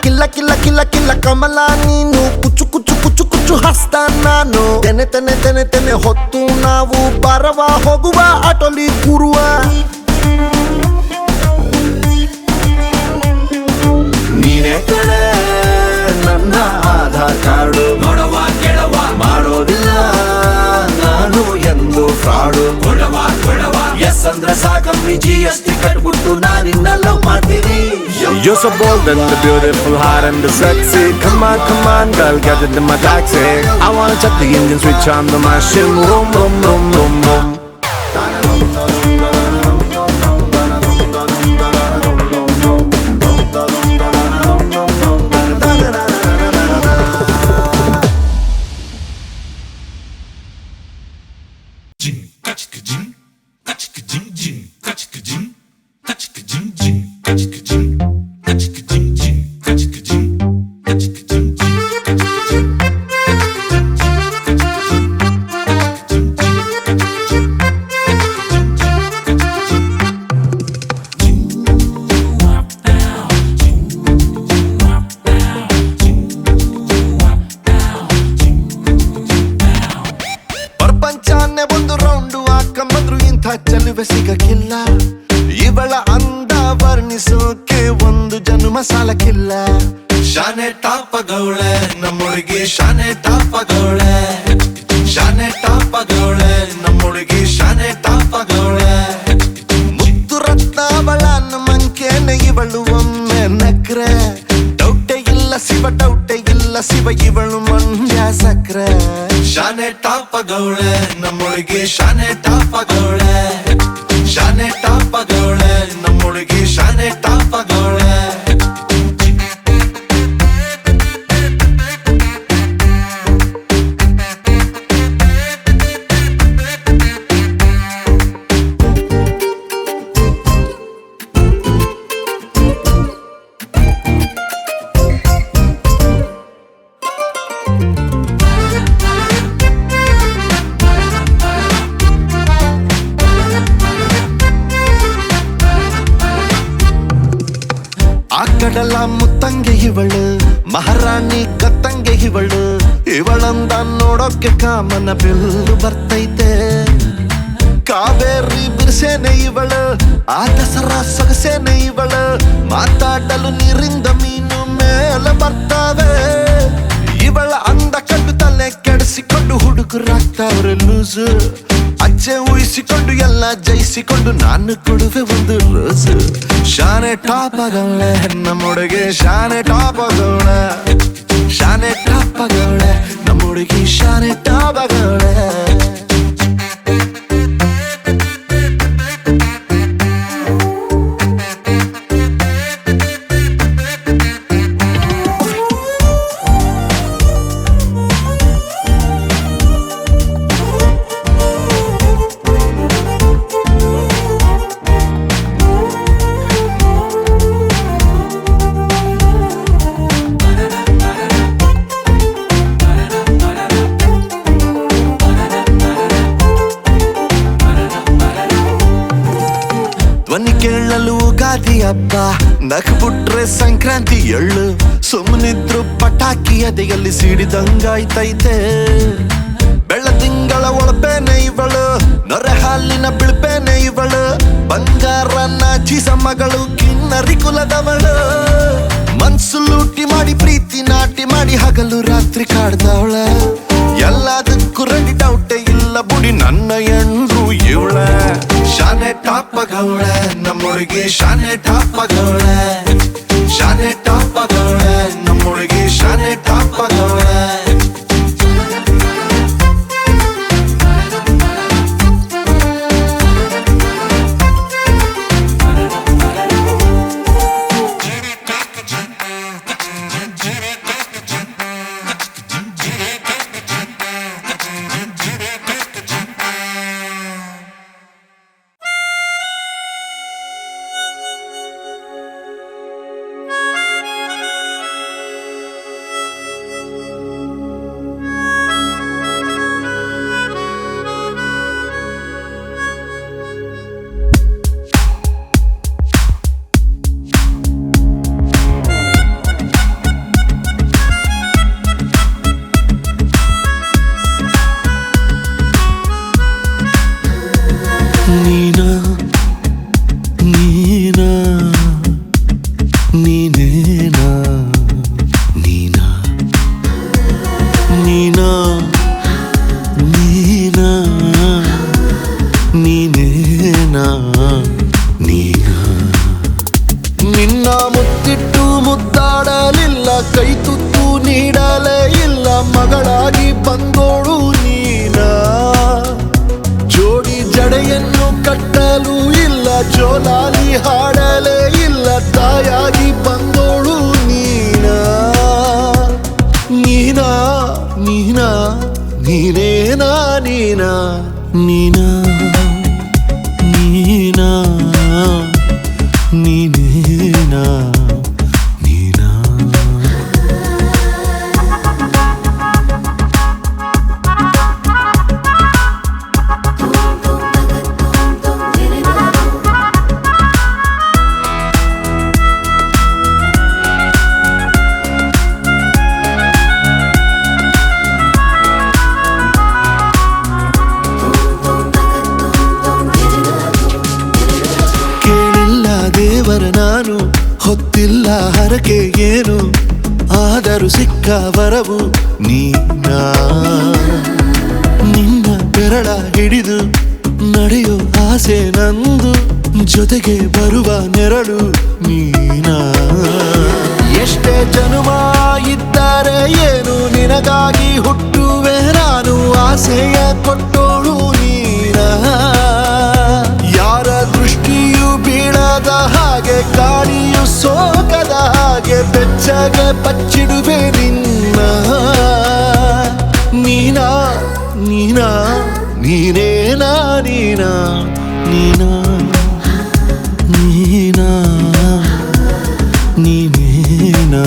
ಕಿಲ್ಲ ಕಿಲ್ಲ ಕಿಲ್ಲ ಕಿಲ್ಲ ಕಮಲ ನೀನು ಕುಚ್ಚು ಕುಚ್ಚು ಕುಚ್ಚು ಕುಚ್ಚು ಹಸ್ತ ನಾನು ತೆನೆ ತೆನೆ ತೆನೆ ತೆನೆ ಹೊತ್ತು ನಾವು ಬರವ ಹೋಗುವ ಆಟೋಲಿ ಕೂರುವ ನೀನೇ ಕಡೆ ನನ್ನ ಆಧಾರ್ ಕಾರ್ಡು
ನೋಡವ ಕೇಳವ
ಮಾಡೋದಿಲ್ಲ ನಾನು ಎಂದು ಫ್ರಾಡು ಎಸ್ ಅಂದ್ರೆ ಸಾಕಮ್ಮಿ GST ಕಟ್ಬಿಟ್ಟು ನಾನಿನ್ನ ಲವ್ ಮಾಡ್ತೀನಿ.
You're so bold and the beautiful, hot and the sexy. Come on, girl, get it in my taxi. I wanna check the engine switch on the machine. Vroom, vroom, vroom, vroom, vroom.
ಪ್ರಪಂಚನೇ ಒಂದು round ಹಾಕಂಬಂದ್ರು ಇಂಥ ಚೆಲುವೆ ಸಿಗಕ್ಕಿಲ್ಲ ಇವಳ ಅಂದ ವರ್ಣಿಸೋಕೆ ಒಂದು ಜನ್ಮ ಸಾಲಕ್ಕಿಲ್ಲ. ಶಾನೆ ಟಾಪಗೌಳೆ ನಮ್ಮೊಳಗೆ ಶಾನೆ ಟಾಪಗೌಳೆ ಶಾನೆ ಟಾಪಗೌಳೆ ನಮ್ಮೊಳಗೆ ಶಾನೆ ಟಾಪಗೌಳೆ ಮುದ್ದು ರತ್ನಾವಳ ನಮ್ಮಂಕೇನೆ ಇವಳು ಒಮ್ಮೆ ನಕ್ರೆ ಡೌಟೆ ಇಲ್ಲ ಶಿವ ಡೌಟೆ ಇಲ್ಲ ಶಿವ ಇವಳು ಮಂಡ್ಯ ಸಕ್ರೆ ಶಾನೆ ಟಾಪಗೌಳೆ ನಮ್ಮೊಳಗೆ ಶಾನೆ ಟಾಪಗೌಳೆ ಶಾನೆ ಟಾಪಗೌಳೆ ನಮ್ಮೊಳಗೆ ಶಾನೆ ಟಾಪಗೌಳೆ ಆ ಕಡಲ ಮುತ್ತಂಗೆ ಇವಳು ಮಹಾರಾಣಿ ಕತ್ತಂಗೆ ಇವಳು ಇವಳಂದ ನೋಡೋಕೆ ಕಾಮನ ಬಿಲ್ಲು ಬರ್ತೈತೆ ಕಾವೇರಿ ಬಿರ್ಸೇನೆ ಇವಳು ಆ ದಸರಾ ಸೊಗಸೇನೆ ಇವಳು ಮಾತಾಡಲು ನೀರಿಂದ ಮೀನು ಮೇಲೆ ಬರ್ತಾವೆ ಇವಳ ಅಂದ ಕಂಡು ತಲೆ ಕೆಡಿಸಿಕೊಂಡು ಹುಡುಗರಾಗ್ತಾವ್ರೆ ಲೂಸು ಅಚ್ಚೆ ಊಹಿಸಿಕೊಂಡು ಎಲ್ಲ ಜಯಿಸಿಕೊಂಡು ನಾನು ಕೊಡುವೆ ಒಂದು ರೋಸು ಶಾನೆ ಟಾಪಗೌಳೆ ನಮ್ಮೊಳಗೆ ಶಾನೆ ಟಾಪಗೌಳೆ ಶಾನೆ ಟಾಪಗೌಳೆ ನಮ್ಮೊಳಗೆ ಶಾನೆ ಟಾಪಗೌಳೆ ಧ್ವನಿ ಕೇಳಲು ಯುಗಾದಿ ಹಬ್ಬ ನಕ್ಬಿಟ್ರೆ ಸಂಕ್ರಾಂತಿ ಎಳ್ಳು ಸುಮ್ಮನಿದ್ರು ಪಟಾಕಿ ಎದೆಯಲ್ಲಿ ಸಿಡಿದಂಗಾಯ್ತೈತೆ ಬೆಳ್ಳ ತಿಂಗಳ ಒಳಪೇನೆ ಇವಳು ನೊರೆ ಹಾಲಿನ ಬಿಳ್ಪೇನೆ ಇವಳು ಬಂಗಾರ ನಾಚಿಸ ಮಗಳು ಕಿನ್ನರಿ ಕುಲದವಳು ಮನ್ಸು ಲೂಟಿ ಮಾಡಿ ಪ್ರೀತಿ ನಾಟಿ ಮಾಡಿ ಹಗಲು ರಾತ್ರಿ ಕಾಡ್ದವಳ ಎಲ್ಲದಕ್ಕೂ ರೆಡಿ ಡೌಟೆ ಇಲ್ಲ ಬುಡಿ ನನ್ನ ಎಂಡ್ರು ಇವಳ ಶಾನೆ ಟಾಪಗೌಳೆ ನಮ್ಮೊಳಗೆ ಶಾನೆ ಟಾಪಗೌಳೆ ಶಾನೆ ಟಾಪಗೌಳೆ ನಮ್ಮೊಳಗೆ ಶಾನೆ ಟಾಪಗೌಳೆ ಮಗಳಾಗಿ ಬಂದೋಳು ನೀನಾ ಜೋಡಿ ಜಡೆಯನ್ನು ಕಟ್ಟಲು ಇಲ್ಲ ಜೋಲಾಲಿ ಹಾಡಲೇ ಇಲ್ಲ ತಾಯಾಗಿ ಬಂದೋಳು ನೀನಾ ನೀನಾ ನೀನಾ ನೀನೇನಾ ನೀನಾ ನೀನಾ ನೀನಾ ನೀನೇನಾ ನೀನಾ ಕೇಳಿಲ್ಲ ದೇವರ ನಾನು ಹೊತ್ತಿಲ್ಲ ಹರಕೆ ಏನು ಆದರೂ ಸಿಕ್ಕ ವರವು ನೀನಾ ನಿನ್ನ ಬೆರಳ ಹಿಡಿದು ನಡೆಯೋ ಆಸೆ ನಂದು ಜೊತೆಗೆ ಬರುವ ನೆರಳು ನೀನಾ ಎಷ್ಟೇ ಜನುಮ ಇದ್ದಾರೆ ಏನು ನಿನಗಾಗಿ ಹುಟ್ಟುವೆ ನಾನು ಆಸೆಯ ಕೊಟ್ಟೋಳು ನೀನಾ ಯಾರ ದೃಷ್ಟಿಯು ಬೀಳದ ಹಾಗೆ ಗಾಳಿಯು ಸೋಕದ ಹಾಗೆ ಬೆಚ್ಚಗೆ ಬಚ್ಚಿಡುವೆ ನಿನ್ನ ನೀನಾ ನೀನಾ ನೀನೇನಾ ನೀನಾ ನೀನಾ ನೀನಾ ನೀನೇನಾ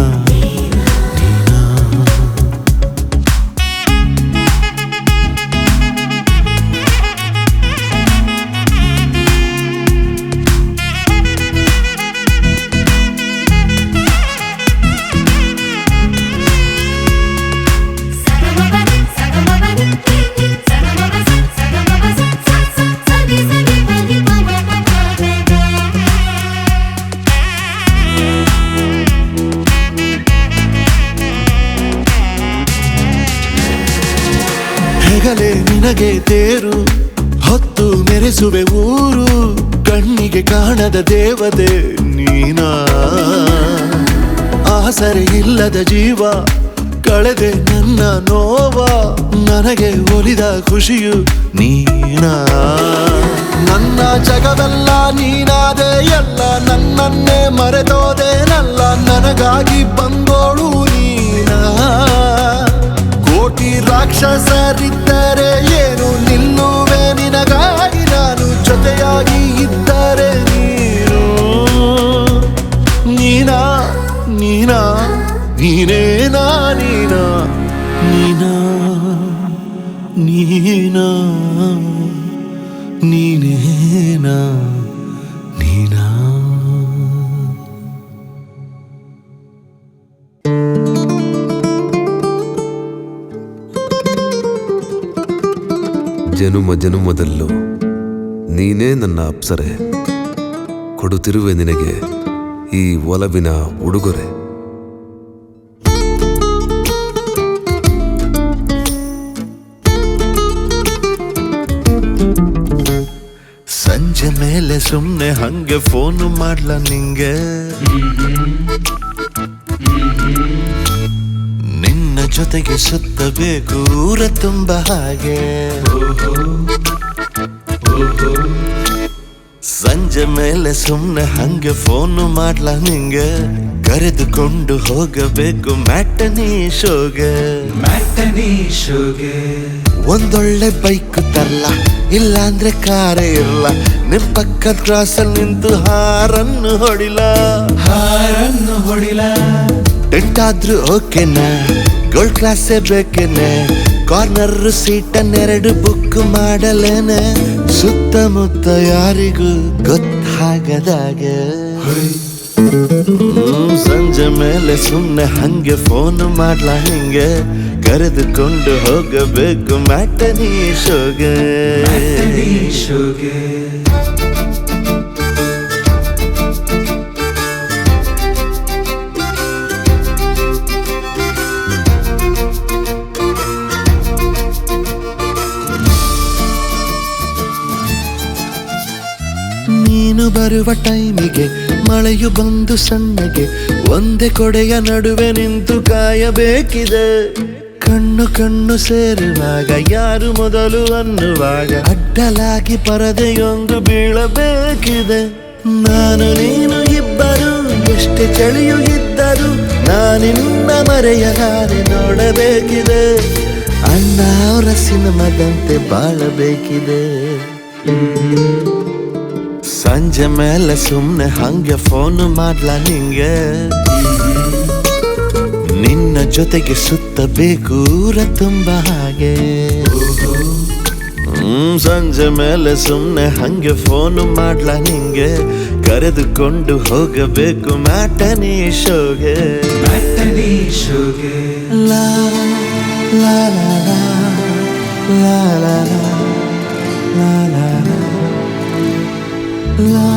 ಹೆಗಲೇ ನಿನಗೆ ತೇರು ಹೊತ್ತು ಮೆರೆಸುವೆ ಊರು ಕಣ್ಣಿಗೆ ಕಾಣದ ದೇವತೆ ನೀನಾ ಆಸರೆ ಇಲ್ಲದ ಜೀವ ಕಳೆದೆ ನನ್ನ ನೋವ ನನಗೆ ಒಲಿದ ಖುಷಿಯು ನೀನಾ ನನ್ನ ಜಗವೆಲ್ಲ ನೀನಾದೆ ಎಲ್ಲ ನನ್ನನ್ನೇ ಮರೆತೋದೇನಲ್ಲ ನನಗಾಗಿ ಬಂದೋಳು ನೀನಾ ಕೋಟಿ ರಾಕ್ಷಸರಿದ್ದರೆ ಏನು ನಿಲ್ಲುವೆ ನಿನಗಾಗಿ ನಾನು ಜೊತೆಯಾಗಿ ಇದ್ದರೆ ನೀನು ನೀನಾ ನೀನಾ ನೀನೇನಾ ನೀನಾ ನೀನಾ ನೀನಾ ನೀನೇನಾ ನೀನಾ
ಜನುಮ ಜನುಮದಲ್ಲೂ ನೀನೇ ನನ್ನ ಅಪ್ಸರೆ ಕೊಡುತ್ತಿರುವೆ ನಿನಗೆ ಈ ಒಲವಿನ ಉಡುಗೊರೆ
ಸಂಜೆ ಮೇಲೆ ಸುಮ್ನೆ ಹಂಗೆ ಫೋನು ಮಾಡ್ಲ ನಿಂಗೆ ನಿನ್ನ ಜೊತೆಗೆ ಸುತ್ತಬೇಕು ಊರ ತುಂಬ ಹಾಗೆ ಸಂಜೆ ಮೇಲೆ ಸುಮ್ನೆ ಹಂಗೆ ಫೋನು ಮಾಡ್ಲ ನಿಂಗೆ ಕರೆದುಕೊಂಡು ಹೋಗಬೇಕು ಮ್ಯಾಟನಿ ಶೋಗೆ ಒಂದೊಳ್ಳೆ ಬೈಕ್ ತರ್ಲ ಇಲ್ಲಾಂದ್ರೆ ಕಾರೇ ಇರಲ್ಲ ನಿಮ್ ಪಕ್ಕದ ಕ್ರಾಸಲ್ಲಿ ನಿಂತು ಹಾರನ್ನು ಹೊಡಿಲ ಟೆಂಟ್ ಆದ್ರೂ ಓಕೆನಾ ಗೋಲ್ಡ್ ಕ್ಲಾಸೇ ಬೇಕೇನೆ ಕಾರ್ನರ್ ಸೀಟನ್ನೆರಡು ಬುಕ್ ಮಾಡಲೇನೆ ಸುತ್ತಮುತ್ತ ಯಾರಿಗೂ ಗೊತ್ತಾಗದಾಗ ಸಂಜೆ ಮೇಲೆ ಸುಮ್ನೆ ಹಂಗೆ ಫೋನ್ ಮಾಡ್ಲ ಹಿಂಗೆ ಕರೆದುಕೊಂಡು ಹೋಗಬೇಕು ಮ್ಯಾಟನಿ ಶೋಗೆ ನೀನು ಬರುವ ಟೈಮಿಗೆ ಮಳೆಯು ಬಂದು ಸಣ್ಣಗೆ ಒಂದೇ ಕೊಡೆಯ ನಡುವೆ ನಿಂತು ಕಾಯಬೇಕಿದೆ
ಕಣ್ಣು ಕಣ್ಣು ಸೇರುವಾಗ ಯಾರು ಮೊದಲು ಅನ್ನುವಾಗ ಅಡ್ಡಲಾಗಿ ಪರದೆಯೊಂದು ಬೀಳಬೇಕಿದೆ. ನಾನು ನೀನು ಇಬ್ಬರು ಎಷ್ಟೇ ಚಳಿಯು ಇದ್ದರು ನಾನಿನ್ನ ಮರೆಯಲಾರೆ ನೋಡಬೇಕಿದೆ. ಅಣ್ಣ ಅವರ ಸಿನಿಮಾದಂತೆ ಬಾಳಬೇಕಿದೆ. ಸಂಜೆ ಮೇಲೆ ಸುಮ್ನೆ ಹಂಗೆ ಫೋನ್ ಮಾಡ್ಲಾ ನಿಂಗೆ, ನಿನ್ನ ಜೊತೆಗೆ ಸುತ್ತಬೇಕು ಊರ ತುಂಬ ಹಾಗೆ. ಸಂಜೆ ಮೇಲೆ ಸುಮ್ನೆ ಹಂಗೆ ಫೋನ್ ಮಾಡ್ಲಾ ನಿಂಗೆ, ಕರೆದುಕೊಂಡು ಹೋಗಬೇಕು ಮ್ಯಾಟನಿ ಶೋಗೆ. ಲಾ ಲಾ ಲಾ ಲಾ ಲಾ ಲಾ ಲಾ ಲಾ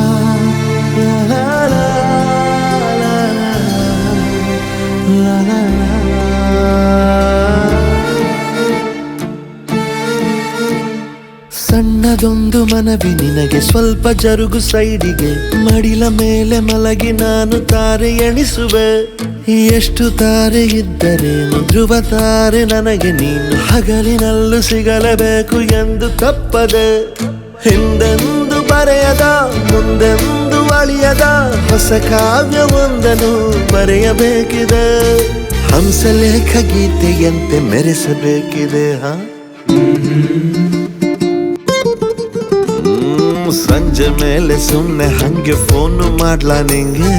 ಸಣ್ಣದೊಂದು ಮನವಿ ನಿನಗೆ, ಸ್ವಲ್ಪ ಜರುಗು ಸೈಡಿಗೆ. ಮಡಿಲ ಮೇಲೆ ಮಲಗಿ ನಾನು ತಾರೆ ಎಣಿಸುವೆ. ಎಷ್ಟು ತಾರೆ ಇದ್ದರೇನು ಧ್ರುವ ತಾರೆ ನನಗೆ ನೀನು, ಹಗಲಿನಲ್ಲೂ ಸಿಗಲೇಬೇಕು ಎಂದು ತಪ್ಪದೆ. ಹಿಂದೆಂದು ಬರೆಯದ ಮುಂದೆಂದು ಅಳಿಯದ ಹೊಸ ಕಾವ್ಯವೊಂದನ್ನು ಬರೆಯಬೇಕಿದೆ. ಹಂಸಲೇಖ ಗೀತೆಯಂತೆ ಮೆರೆಸಬೇಕಿದೆ. ಸಂಜೆ ಮೇಲೆ ಸುಮ್ನೆ ಹಂಗೆ ಫೋನ್ ಮಾಡ್ಲಾ ನಿಂಗೆ,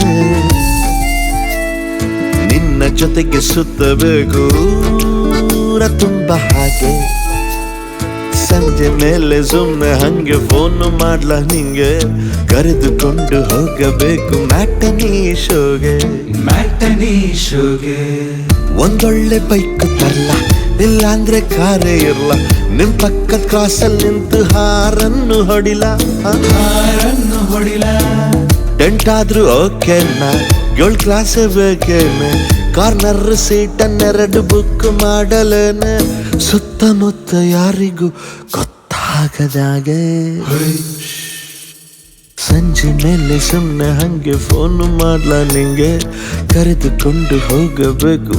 ನಿನ್ನ ಜೊತೆಗೆ ಸುತ್ತಬೇಕು ಊರ ತುಂಬ ಹಾಗೆ. ಸಂಜೆ ಮೇಲೆ ಸುಮ್ನೆ ಹಂಗೆ ಫೋನ್ ಮಾಡ್ಲಾ ನಿಂಗೆ, ಕರೆದುಕೊಂಡು ಹೋಗಬೇಕು ಮ್ಯಾಟನಿ ಶೋಗೆ. ಒಂದೊಳ್ಳೆ ಬೈಕ್ ತರ್ಲ, ಇಲ್ಲಾಂದ್ರೆ ಕಾರೇ ಇರ್ಲ, ನಿಮ್ ಪಕ್ಕದ ಕ್ರಾಸಲ್ಲಿ ನಿಂತು ಹಾರನ್ನು ಹೊಡಿಲ. ಟೆಂಟಾದ್ರೂ ಓಕೆನಾ, 7 ಕ್ಲಾಸ್ ಬೇಕೇನೆ, ಕಾರ್ನರ್ ಸೀಟನ್ನೆರಡು ಬುಕ್ ಮಾಡಲೇನೆ. ಸುತ್ತಮುತ್ತ ಯಾರಿಗೂ ಗೊತ್ತಾಗದಾಗೆ ಸಂಜೆ ಮೇಲೆ ಸುಮ್ನೆ ಹಂಗೆ ಫೋನ್ ಮಾಡ್ಲಾ ನಿಂಗೆ, ಕರೆದುಕೊಂಡು ಹೋಗಬೇಕು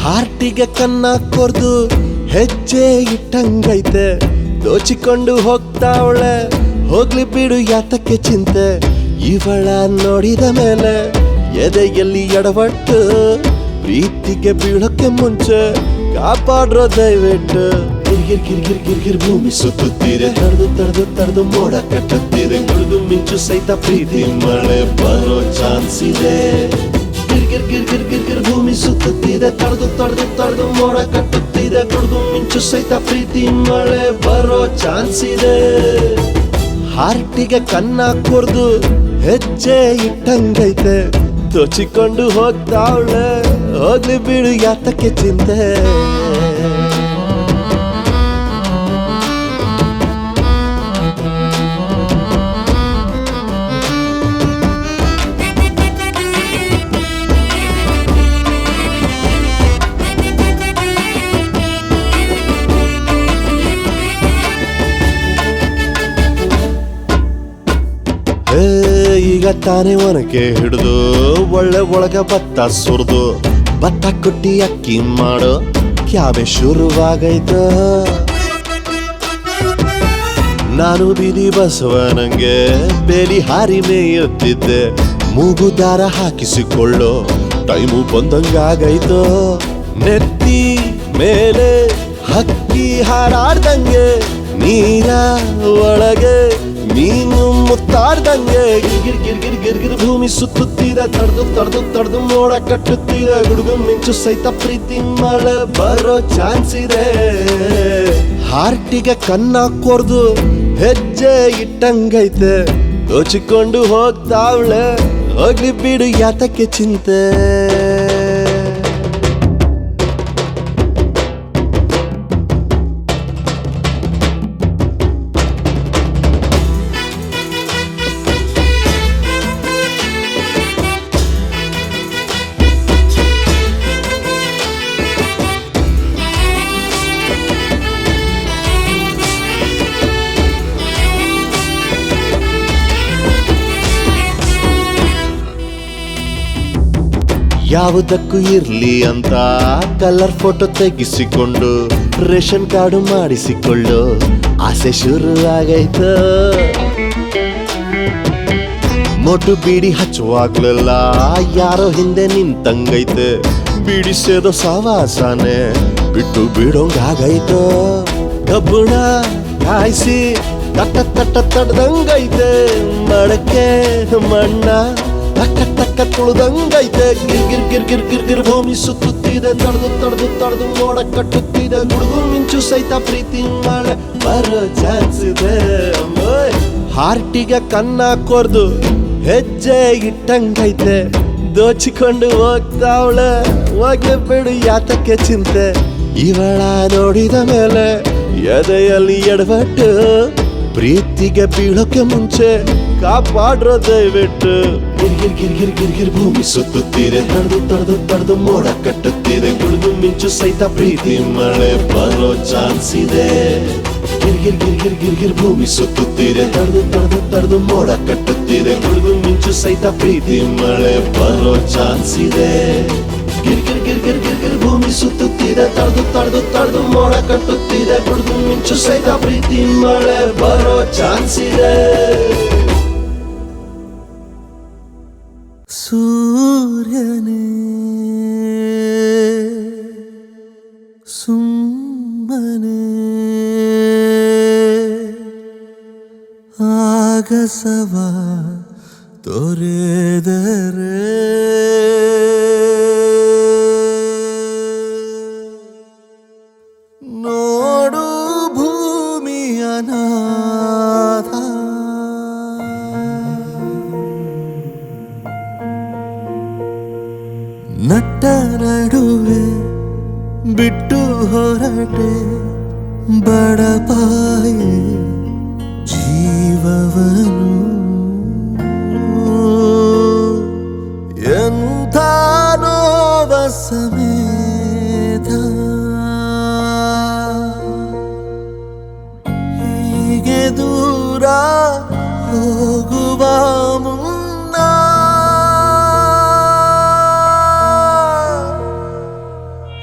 ಹಾರ್ಟಿಗೆ ಕನ್ನ ಕೊರ್ದು ಹೆಜ್ಜೆ ಇಟ್ಟಂಗೈತೆ, ದೋಚಿಕೊಂಡು ಹೋಗ್ತಾವಳೆ ಹೋಗ್ಲಿ ಬಿಡು ಯಾತಕ್ಕೆ ಚಿಂತೆ. ಇವಳ ನೋಡಿದ ಮೇಲೆ ಎದೆಯಲ್ಲಿ ಎಡವಟ್ಟು, ಪ್ರೀತಿಗೆ ಬೀಳೋಕೆ ಮುಂಚೆ ಕಾಪಾಡ್ರೋ ದಯವಿಟ್ಟು. ಗಿರ್ಗಿರ್ ಗಿರ್ಗಿರ್ ಗಿರ್ಗಿರ್ ಭೂಮಿ ಸುತ್ತುತ್ತೀರೆ, ತಡೆದು ತಡೆದು ತಡೆದು ಮೋಡ ಕಟ್ಟುತ್ತೀರೆ, ಗುಡುಗು ಮಿಂಚು ಸಹಿತ ಪ್ರೀತಿ ಮಳೆ ಬರೋ ಚಾನ್ಸ್ ಇದೆ. ಗಿರ್ಗಿರ್ ಗಿರ್ಗಿರ್ ಗಿರ್ಗಿರ್ ಭೂಮಿ ಸುತ್ತುತ್ತಿದೆ, ತಡೆದು ತಡೆದು ತಡೆದು ಮೋಡ ಕಟ್ಟುತ್ತಿದೆ, ಗುಡುಗು ಮಿಂಚು ಸಹಿತ ಪ್ರೀತಿ ಮಳೆ ಬರೋ ಚಾನ್ಸ್ ಇದೆ. ಹಾರ್ಟಿಗೆ ಕನ್ನ ಕೊರ್ದು ಹೆಜ್ಜೆ ಇಟ್ಟಂಗೈತೆ, ದೋಚಿಕೊಂಡು ಹೋಗ್ತಾವಳೆ ಹೋಗ್ಲಿ ಬಿಡು ಯಾತಕ್ಕೆ ಚಿಂತೆ. ಈಗ ತಾನೇ ಒನಕೆ ಹಿಡಿದು ಒಳ್ಳೆ ಒಳಗ ಭತ್ತ ಸುರಿದು, ಭತ್ತ ಕೊಟ್ಟಿ ಅಕ್ಕಿ ಮಾಡೋ ಕ್ಯಾಬೆ ಶುರುವಾಗೈತ. ನಾನು ಬೀದಿ ಬಸವನಂಗೆ ಬೇಲಿ ಹಾರಿ ಮೇಯುತ್ತಿದ್ದೆ, ಮೂಗು ದಾರ ಹಾಕಿಸಿಕೊಳ್ಳೋ ಟೈಮು ಬಂದಂಗಾಗೈತೋ. ನೆತ್ತಿ ಮೇಲೆ ಹಕ್ಕಿ ಹಾರಾಡ್ದಂಗೆ, ನೀರ ಒಳಗೆ ನೀನು ಮುತ್ತಾಡ್ದಂಗೆ. ಗಿರ್ಗಿರ್ ಗಿರ್ಗಿರ್ ಗಿರ್ಗಿರ್ ಭೂಮಿ ಸುತ್ತುತ್ತಿದೆ, ತಡೆದು ತಡೆದು ತಡೆದು ಮೋಡ ಕಟ್ಟುತ್ತಿದೆ, ಗುಡುಗು ಮಿಂಚು ಸಹಿತ ಪ್ರೀತಿ ಮಳೆ ಬರೋ ಚಾನ್ಸ್ ಇದೆ. ಹಾರ್ಟಿಗೆ ಕನ್ನ ಕೊರ್ದು ಹೆಜ್ಜೆ ಇಟ್ಟಂಗೈತೆ, ದೋಚಿಕೊಂಡು ಹೋಗ್ತಾವಳೆ ಹೋಗ್ಲಿ ಬಿಡು ಯಾತಕ್ಕೆ ಚಿಂತೆ.
ಯಾವುದಕ್ಕೂ ಇರ್ಲಿ ಅಂತ ಕಲರ್ ಫೋಟೋ ತೆಗಿಸಿಕೊಂಡು ರೇಷನ್ ಕಾರ್ಡು ಮಾಡಿಸಿಕೊಳ್ಳು ಆಸೆ ಶುರು ಆಗೈತು. ಮೊಟು ಬೀಡಿ ಹಚ್ಚುವಾಗ್ಲೆಲ್ಲ ಯಾರೋ ಹಿಂದೆ ನಿಂತಂಗೈತೆ, ಬೀಡಿಸೇದೋ ಸವಾಸನೆ ಬಿಟ್ಟು ಬಿಡೋಂಗಾಗೈತು. ಕಬ್ಬುಣ ಕಾಯಿಸಿ ತಟ್ಟ ತಟ್ಟ ತಡ್ದಂಗೈತೆ, ಮಡಕೆ ಮಣ್ಣ ತಕ್ಕ ತಕ್ಕ ತುಳ್ದಂಗೈತೆ. ಗಿರ್ ಗಿರ್ ಗಿರ್ ಗಿರ್ ಗಿರ್ ಭೂಮಿ ಸುತ್ತುತ್ತಿದೆ, ತಡ್ದು ತಡ್ದು ತಡ್ದು ಮೋಡ ಕಟ್ಟುತ್ತಿದೆ. ಗುಡುಗು ಮಿಂಚು ಸಹಿತ ಪ್ರೀತಿ ಮಳೆ ಬರೋ ಚಾನ್ಸ್ ಇದೆ. ಹಾರ್ಟಿಗೆ ಕನ್ನ ಕೊರ್ದು ಹೆಜ್ಜೆ ಇಟ್ಟಂಗೈತೆ, ದೋಚಿಕೊಂಡು ಹೋಗ್ತಾವಳೆ ಹೋಗಿ ಬಿಡು ಯಾತಕ್ಕೆ ಚಿಂತೆ. ಇವಳ ನೋಡಿದ ಮೇಲೆ ಎದೆಯಲ್ಲಿ ಎಡವಟ್ಟು, ಪ್ರೀತಿಗೆ ಬೀಳೋಕೆ ಮುಂಚೆ ಕಾಪಾಡ್ರೋ ದಯವಿಟ್ಟು. ಗಿರ್ ಗಿರ್ ಗಿರ್ ಗಿರ್ ಗಿರ್ ಗಿರ್ ಭೂಮಿ ಸುತ್ತುತ್ತಿದೆ, ತಡ್ದು ತಡ್ದು ತಡ್ದು ಮೋಡ ಕಟ್ಟುತ್ತಿದೆ. ಗುಡುಗು ಮಿಂಚು ಸಹಿತ ಪ್ರೀತಿ ಮಳೆ ಬರೋ ಚಾನ್ಸ್ ಇದೆ. ಗಿರ್ ಗಿರ್ ಗಿರ್ ಗಿರ್ ಗಿರ್ ಗಿರ್ ಭೂಮಿ ಸುತ್ತುತ್ತಿದೆ, ತಡ್ದು ತಡ್ದು ತಡ್ದು ಮೋಡ ಕಟ್ಟುತ್ತಿದೆ. ಗುಡುಗು ಮಿಂಚು ಸಹಿತ ಪ್ರೀತಿ ಮಳೆ ಬರೋ ಚಾನ್ಸ್ ಇದೆ. ಗಿರ್ ಗಿರ್ ಗಿರ್ ಗಿರ್ ಗಿರ್ ಗಿರ್ ಭೂಮಿ ಸುತ್ತುತ್ತಿದೆ, ತಡ್ದು ತಡ್ದು ತಡ್ದು ಮೋಡ ಕಟ್ಟುತ್ತಿದೆ. ಗುಡುಗು ಮಿಂಚು ಸಹಿತ ಪ್ರೀತಿ ಮಳೆ ಬರೋ ಚಾನ್ಸ್ ಇದೆ. ಸೂರ್ಯನೇ ಸುಮ್ಮನೆ ಆಗಸವ ತೊರೆದರೆ ನೋಡು ಭೂಮಿಯ ನಾಥ, ನಟ್ಟ ನಡುವೆ ಬಿಟ್ಟು ಹೊರಟೆ ಬಡಪಾಯಿ ಜೀವವನು. ಎಂಥ ನೋವ ಸಮೇತ ಹೀಗೆ ದೂರ ಹೋಗುವ ಮುನ್ನ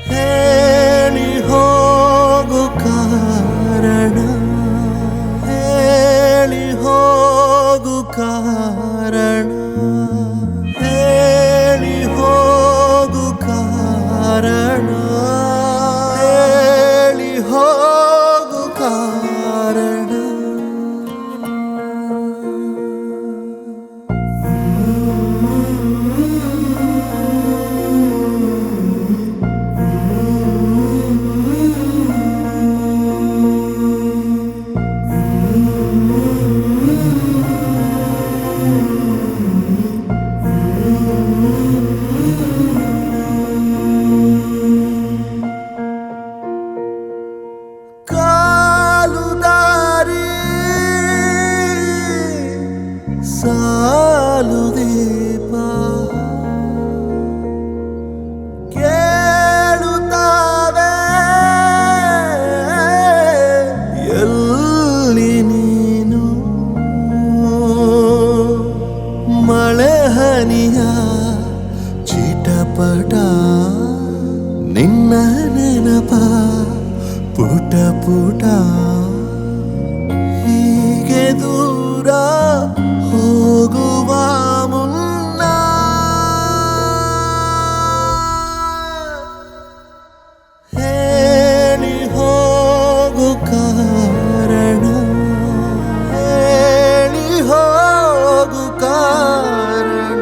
ಹೇಳಿ ಹೋಗು ಕಾರಣ, ಹೇಳಿ ಹೋಗು ಕಾರಣ, ಹೇಳಿ ಹೋಗು ಕಾರಣ, ಹೇಳಿ ಹೋಗು ಕಾರಣ. ಕಾಲು ದಾರಿ ಸಾಲು ದೀಪ ಕೇಳುತ್ತಾವೆ, ಎಲ್ಲಿ ನೀನು ಮಳೆ ಹನಿಯ ಚಿಟಪಟ ನಿನ್ನ ನೆನಪ ಪುಟ ಪುಟ ಹೀಗೆ ದೂರ ಹೋಗುವ ಮುನ್ನ ಹೇಳಿ ಹೋಗು ಕಾರಣ, ಹೇಳಿ ಹೋಗು ಕಾರಣ.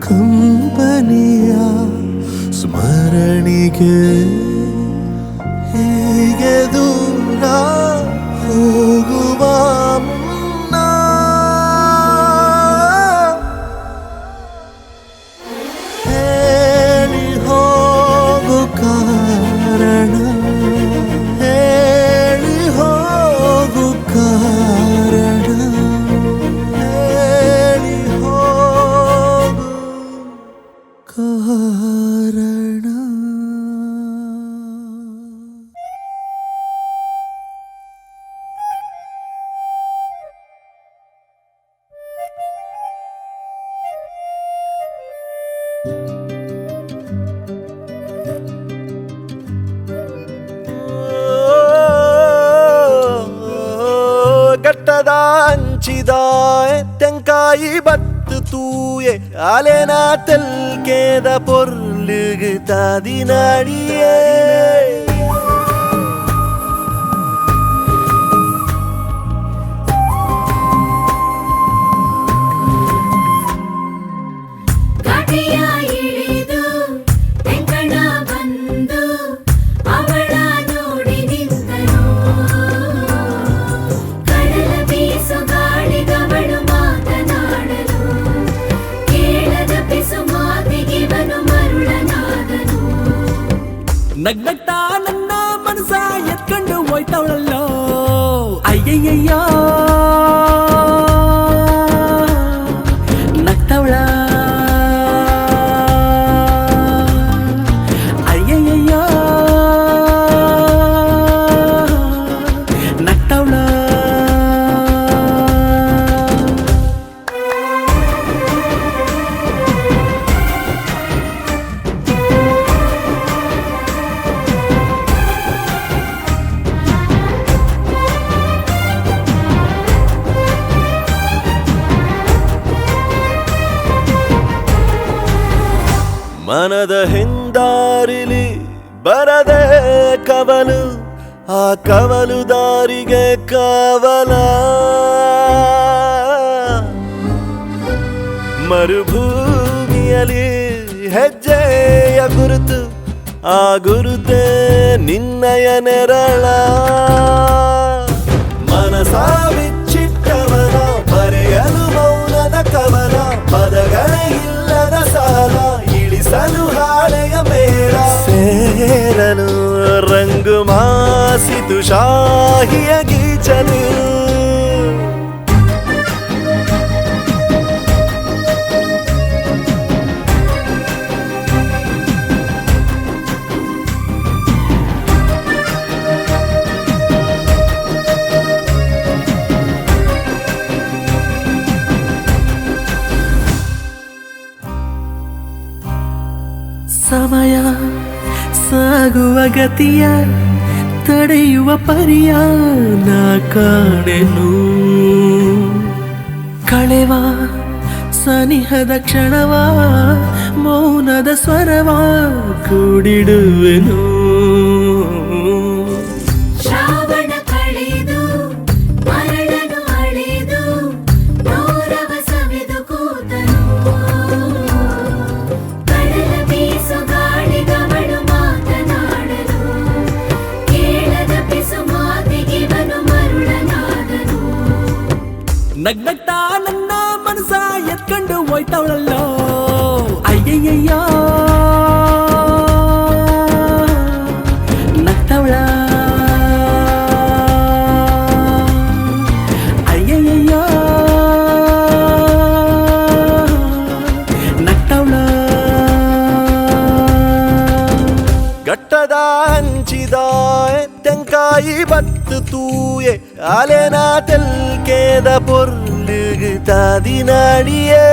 ಕಂಪನಿಯ ಸ್ಮರಣಿಗೆ ಹೇಗೆ ದೂರ ಹೋಗುವ ಮುನ್ನ ಹೇಳಿ ಹೋಗು ಕಾರಣ ಹೇಳಿ ಹೋಗು ಕಾರಣ ಹೇಳಿ ಹೋಗು ಕಾರಣ. ಗಟ್ಟದ ಹಂಚಿದ ತೆಂಕಾಯಿ ಬತ್ತು ತೂಯೆ ಅಲೆನ ತೆಲ್ಕೇದ ಪೊರ್ಲುಗು ತಾದಿನಾಡಿಯೇ
ಘಾಟಿಯ ಇಳಿದು ತೆಂಕಣ ಬಂದು ಅವಳ ನೋಡಿ ನಿಂತನು. ಕಡಲ ಬೀಸು ಗಾಳಿಗವಳು ಮಾತನಾಡಲು ಕೇಳದ ಪಿಸು ಮಾತಿಗಿವನು ಮರುಳನಾದನು.
ನಗ್ನಗ್ತಾ ನನ್ನ ಮನಸ ಎತ್ಕೊಂಡು ಹೋಯ್ತವಳಲ್ಲೋ ಅಯ್ಯಯ್ಯಯ್ಯೋ ನಗ್ತವಳ ಅಯ್ಯಯ್ಯಯ್ಯೋ ನಗ್ತವಳ.
ಮನದ ಹಿಂದಾರಿಲಿ ಬರದೆ ಕವಲು ಆ ಕವಲು ದಾರಿಗೆ ಕವಲ ಮರುಭೂಮಿಯಲ್ಲಿ ಹೆಜ್ಜೆಯ ಗುರುತು ಆ ಗುರುತೆ ನಿನ್ನಯ ನೆರಳ ಮನಸ ಬಿಚ್ಚಿಟ್ಟವನ ಬರೆಯಲು ಮೌನದ ಕವನ ಪದಗಳೇ ಇಲ್ಲದ ಸಾಲ ಇಳಿಸಲು ಹಾಳೆಯ ಮೇಳ ಸೇರಲು ರಂಗು ಮಾಸಿತು ಶಾಹಿಯ ಗೀಚಲು
ಸಮಯ ಸಾಗುವ ಗತಿಯ ತಡೆಯುವ ಪರಿಯ ನಾ ಕಾಣೆನು. ಕಳೆವ ಸನಿಹದ ಕ್ಷಣವ ಮೌನದ ಸ್ವರವ ಕೂಡಿಡುವೆನು.
ಶ್ರಾವಣ ಕಳೆದು ಮರಳನು ಅಳೆದು ನೂರವ ಸವಿದು ಕೂತನು. ಕಡಲ ಬೀಸು ಗಾಳಿಗವಳು ಮಾತನಾಡಲು ಕೇಳದ ಪಿಸು ಮಾತಿಗಿವನು ಮರುಳನಾದನು.
ನಗ್ನಗ್ತಾ ನನ್ನ ಮನಸ ಎತ್ಕೊಂಡು ಹೋಯ್ತವಳಲ್ಲೋ ಅಯ್ಯಯ್ಯಯ್ಯೋ ನಗ್ತವಳ ಅಯ್ಯಯ್ಯಯ್ಯೋ ನಗ್ತವಳ.
ಗಟ್ಟದ ಹಂಚಿದ ತೆಂಕಾಯಿ ಬತ್ತು ತೂಯೆ ಅಲೆನ ತೆಲ್ಕೇದ ಪೊರ್ಲುಗು ತಾದಿನಾಡಿಯೇ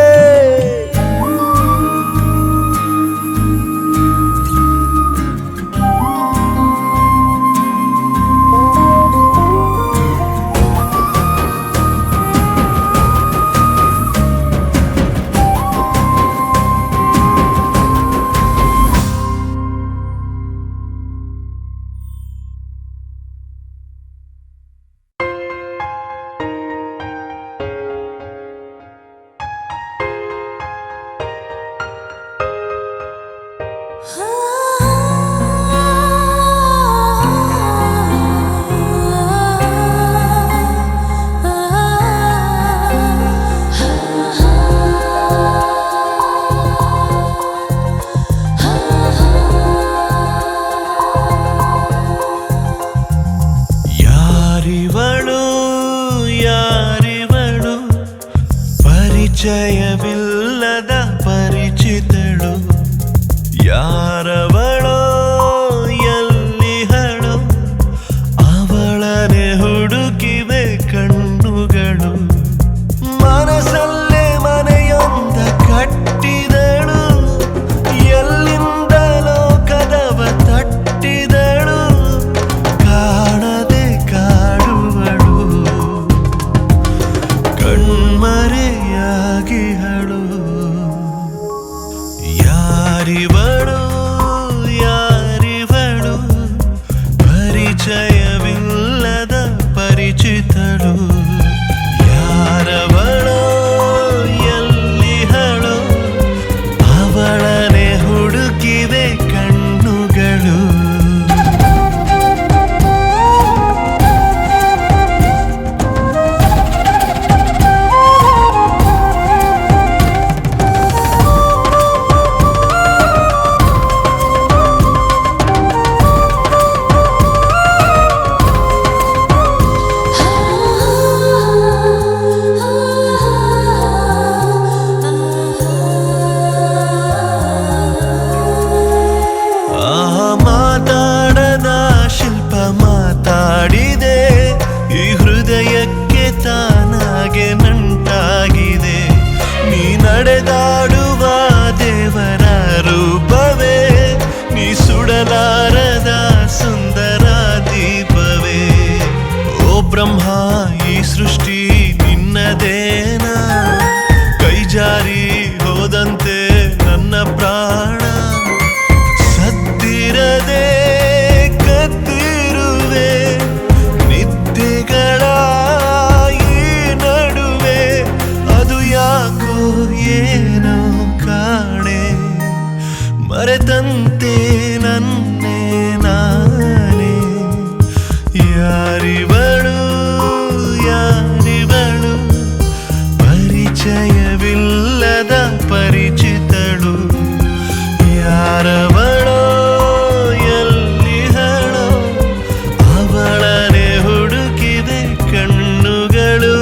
ಪರಿಚಿತಳು ಯಾರವಳೋ ಎಲ್ಲಿಹಳೋ ಅವಳನೆ ಹುಡುಕಿವೆ ಕಣ್ಣುಗಳು ಮನಸ್ಸಲ್ಲೇ ಮನೆಯೊಂದ ಕಟ್ಟಿದಳು ಎಲ್ಲಿಂದಲೋ ಕದವ ತಟ್ಟಿದಳು ಕಾಣದೆ ಕಾಡುವಳು ಕಣ್ಮರೆಯಾಗಿಹಳು ಯಾರಿವಳು ಯಾರಿವಳು ಪರಿಚಯವಿಲ್ಲದ ಪರಿಚಿತಳು ಯಾರವಳೋ ಎಲ್ಲಿಹಳೋ ಅವಳನೆ ಹುಡುಕಿವೆ ಕಣ್ಣುಗಳು ಮಾತಾಡದ ಶಿಲ್ಪ ಮಾತಾಡಿದೆ ಈ ಹೃದಯಕ್ಕೆ ತಾನಾಗೆ ನಂಟಾಗಿದೆ ನೀ ನಡೆದಾಡುವ ದೇವರ ರೂಪವೇ ನೀ ಸುಡಲಾರದ ಸುಂದರ ದೀಪವೇ ಓ ಬ್ರಹ್ಮ ಈ ಸೃಷ್ಟಿ ನಿನ್ನದೇನಾ ಕೈ ಜಾರಿ ಹೋದಂತೆ ನನ್ನ ಪ್ರಾಣ ಸದ್ದಿರದೆ ಕತ್ತಿರುವೆ ನಿದ್ದೆಗಳ ಈ ನಡುವೆ ಅದು ಯಾಕೋ ಏನೋ ಕಾಣೆ ಮರೆತಂತೆ ನನ್ನೇ ನಾನೇ ಯಾರಿವಳು ಯಾರಿವಳು ಪರಿಚಯವಿಲ್ಲದ ಪರಿಚಿತಳು ಯಾರವಳೋ ಎಲ್ಲಿಹಳೋ ಅವಳನೆ ಹುಡುಕಿದೆ ಕಣ್ಣುಗಳು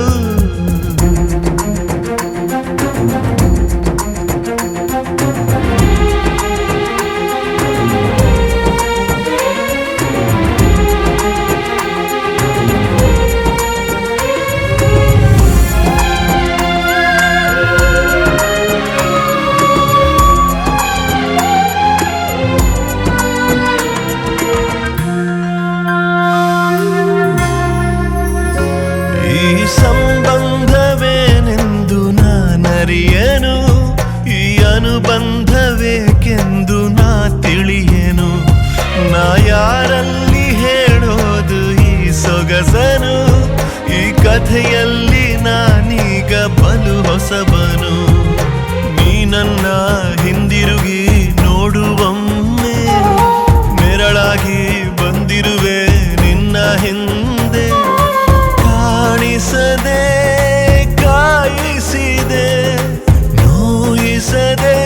ಈ ಸಂಬಂಧವೇನೆಂದು ನಾನರಿಯನು ಈ ಅನುಬಂಧವೇಕೆಂದು ನಾ ತಿಳಿಯನು ನಾ ಯಾರಲ್ಲಿ ಹೇಳೋದು ಈ ಸೊಗಸನು ಈ ಕಥೆಯಲ್ಲಿ ನಾನೀಗ ಬಲು ಹೊಸಬನು ನೀ ನನ್ನ ಹಿಂದಿರುಗಿ ನೋಡುವೊಮ್ಮೆ ನೆರಳಾಗಿ ಬಂದಿರುವೆ ನಿನ್ನ ಹಿಂದೆ ಕಾಣಿಸದೆ ಕಾಯಿಸಿದೆ ನೋಯಿಸದೆ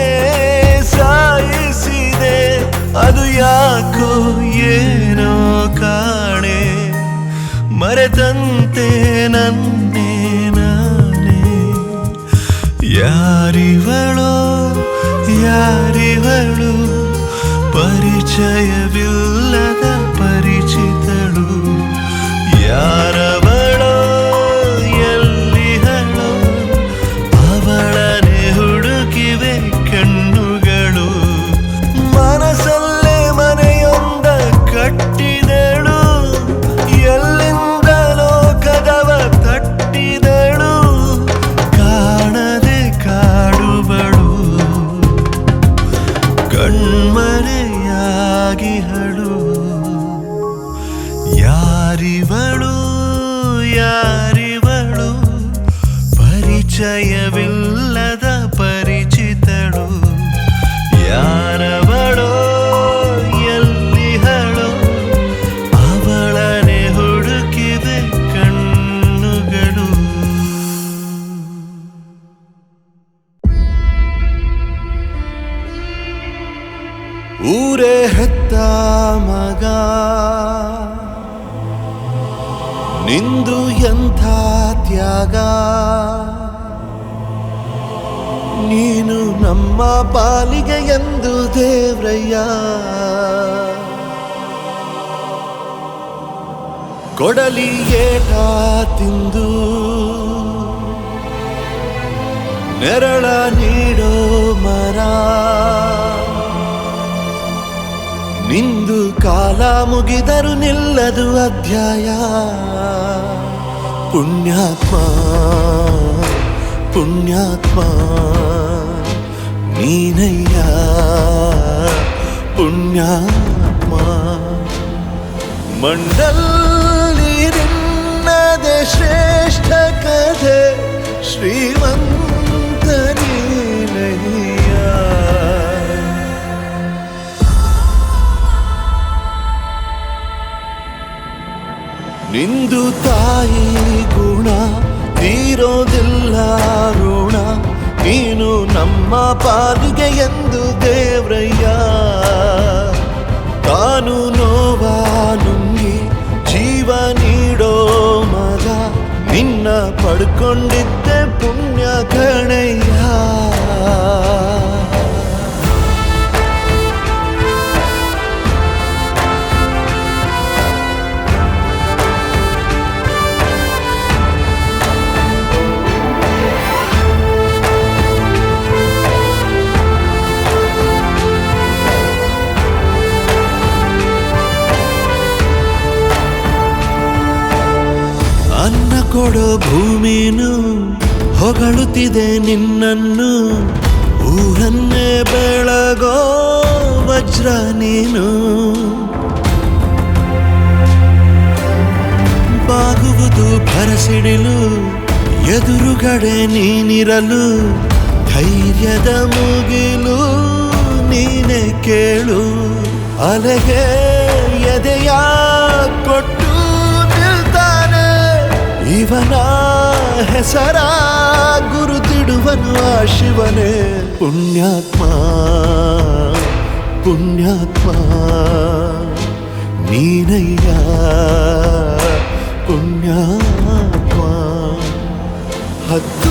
ಸಾಯಿಸಿದೆ ಅದು ಯಾಕೋ ಏನೋ ಕಾಣೆ ಮರೆತಂತೆ ನನ್ನೇ ನಾನೇ ಯಾರಿವಳೋ ಯಾರಿವಳು ಪರಿಚಯವಿಲ್ಲದ ಪರಿಚಿತಳು ಯಾರವಳೋ ಎಲ್ಲಿಹಳೋ ಅವಳನೆ ಹುಡುಕಿವೆ ಕಣ್ಣುಗಳು ಮನಸ್ಸಲ್ಲೇ ಮನೆಯೊಂದ ಕಟ್ಟಿದಳು ಎಲ್ಲಿಂದಲೋ ಕದವ ತಟ್ಟಿದಳು ಕಾಣದೆ ಕಾಡುವಳು ಕಣ್ಮರೆಯಾಗಿಹಳು ಯಾರಿವಳು ಯಾರಿವಳು ಪರಿಚಯವಿಲ್ಲದ ಪರಿಚಿತಳು ಯಾರವಳೋ ಎಲ್ಲಿಹಳೋ ಅವಳನೆ ಹುಡುಕಿದೆ ಕಣ್ಣುಗಳು ಊರೇ ಹೆತ್ತ ಮಗ ನಿಂದು ಎಂಥ ತ್ಯಾಗ ನೀನು ನಮ್ಮ ಪಾಲಿಗೆ ಎಂದು ದೇವ್ರಯ್ಯ ಕೊಡಲಿ ಏಟ ತಿಂದು ನೆರಳ ನೀಡೋ ಮರ ನಿಂದು ಕಾಲ ಮುಗಿದರು ನಿಲ್ಲದು ಅಧ್ಯಾಯ ಪುಣ್ಯಾತ್ಮ ಪುಣ್ಯಾತ್ಮ ನೀನಯ್ಯ ಪುಣ್ಯಾತ್ಮ ಮಂಡಲ್ಲಿ ನಿನ್ನದೆ ಶ್ರೇಷ್ಠ ಕಥೆ ಶ್ರೀಮಂತ ನೀನಯ್ಯ ನಿಂದು ತಾಯಿ ಗುಣ ತೀರೋದಿಲ್ಲ ಋಣ ನೀನು ನಮ್ಮ ಪಾಲಿಗೆ ಎಂದು ದೇವ್ರಯ್ಯ ತಾನು ನೋವ ನುಂಗಿ ಜೀವ ನೀಡೋ ಮಗ ನಿನ್ನ ಪಡ್ಕೊಂಡಿದ್ದೆ ಪುಣ್ಯ ಕಣಯ್ಯ ಅನ್ನ ಕೊಡೋ ಭೂಮಿನು ಹೊಗಳುತ್ತಿದೆ ನಿನ್ನನ್ನು ಊರನ್ನೇ ಬೆಳಗೋ ವಜ್ರ ನೀನು ಬಾಗುವುದು ಭರಸಿಡಿಲು ಎದುರುಗಡೆ ನೀನಿರಲು ಧೈರ್ಯದ ಮುಗಿಲು ನೀನೆ ಕೇಳು ಅಲೆಗೆ ಎದೆಯ ಕೊಟ್ಟು ಇವನ ಹೆಸರ ಗುರುತಿಡುವನು ಆ ಶಿವನೇ ಪುಣ್ಯಾತ್ಮ ಪುಣ್ಯಾತ್ಮ ನೀನಯ್ಯ ಪುಣ್ಯಾತ್ಮ ಹತ್ತು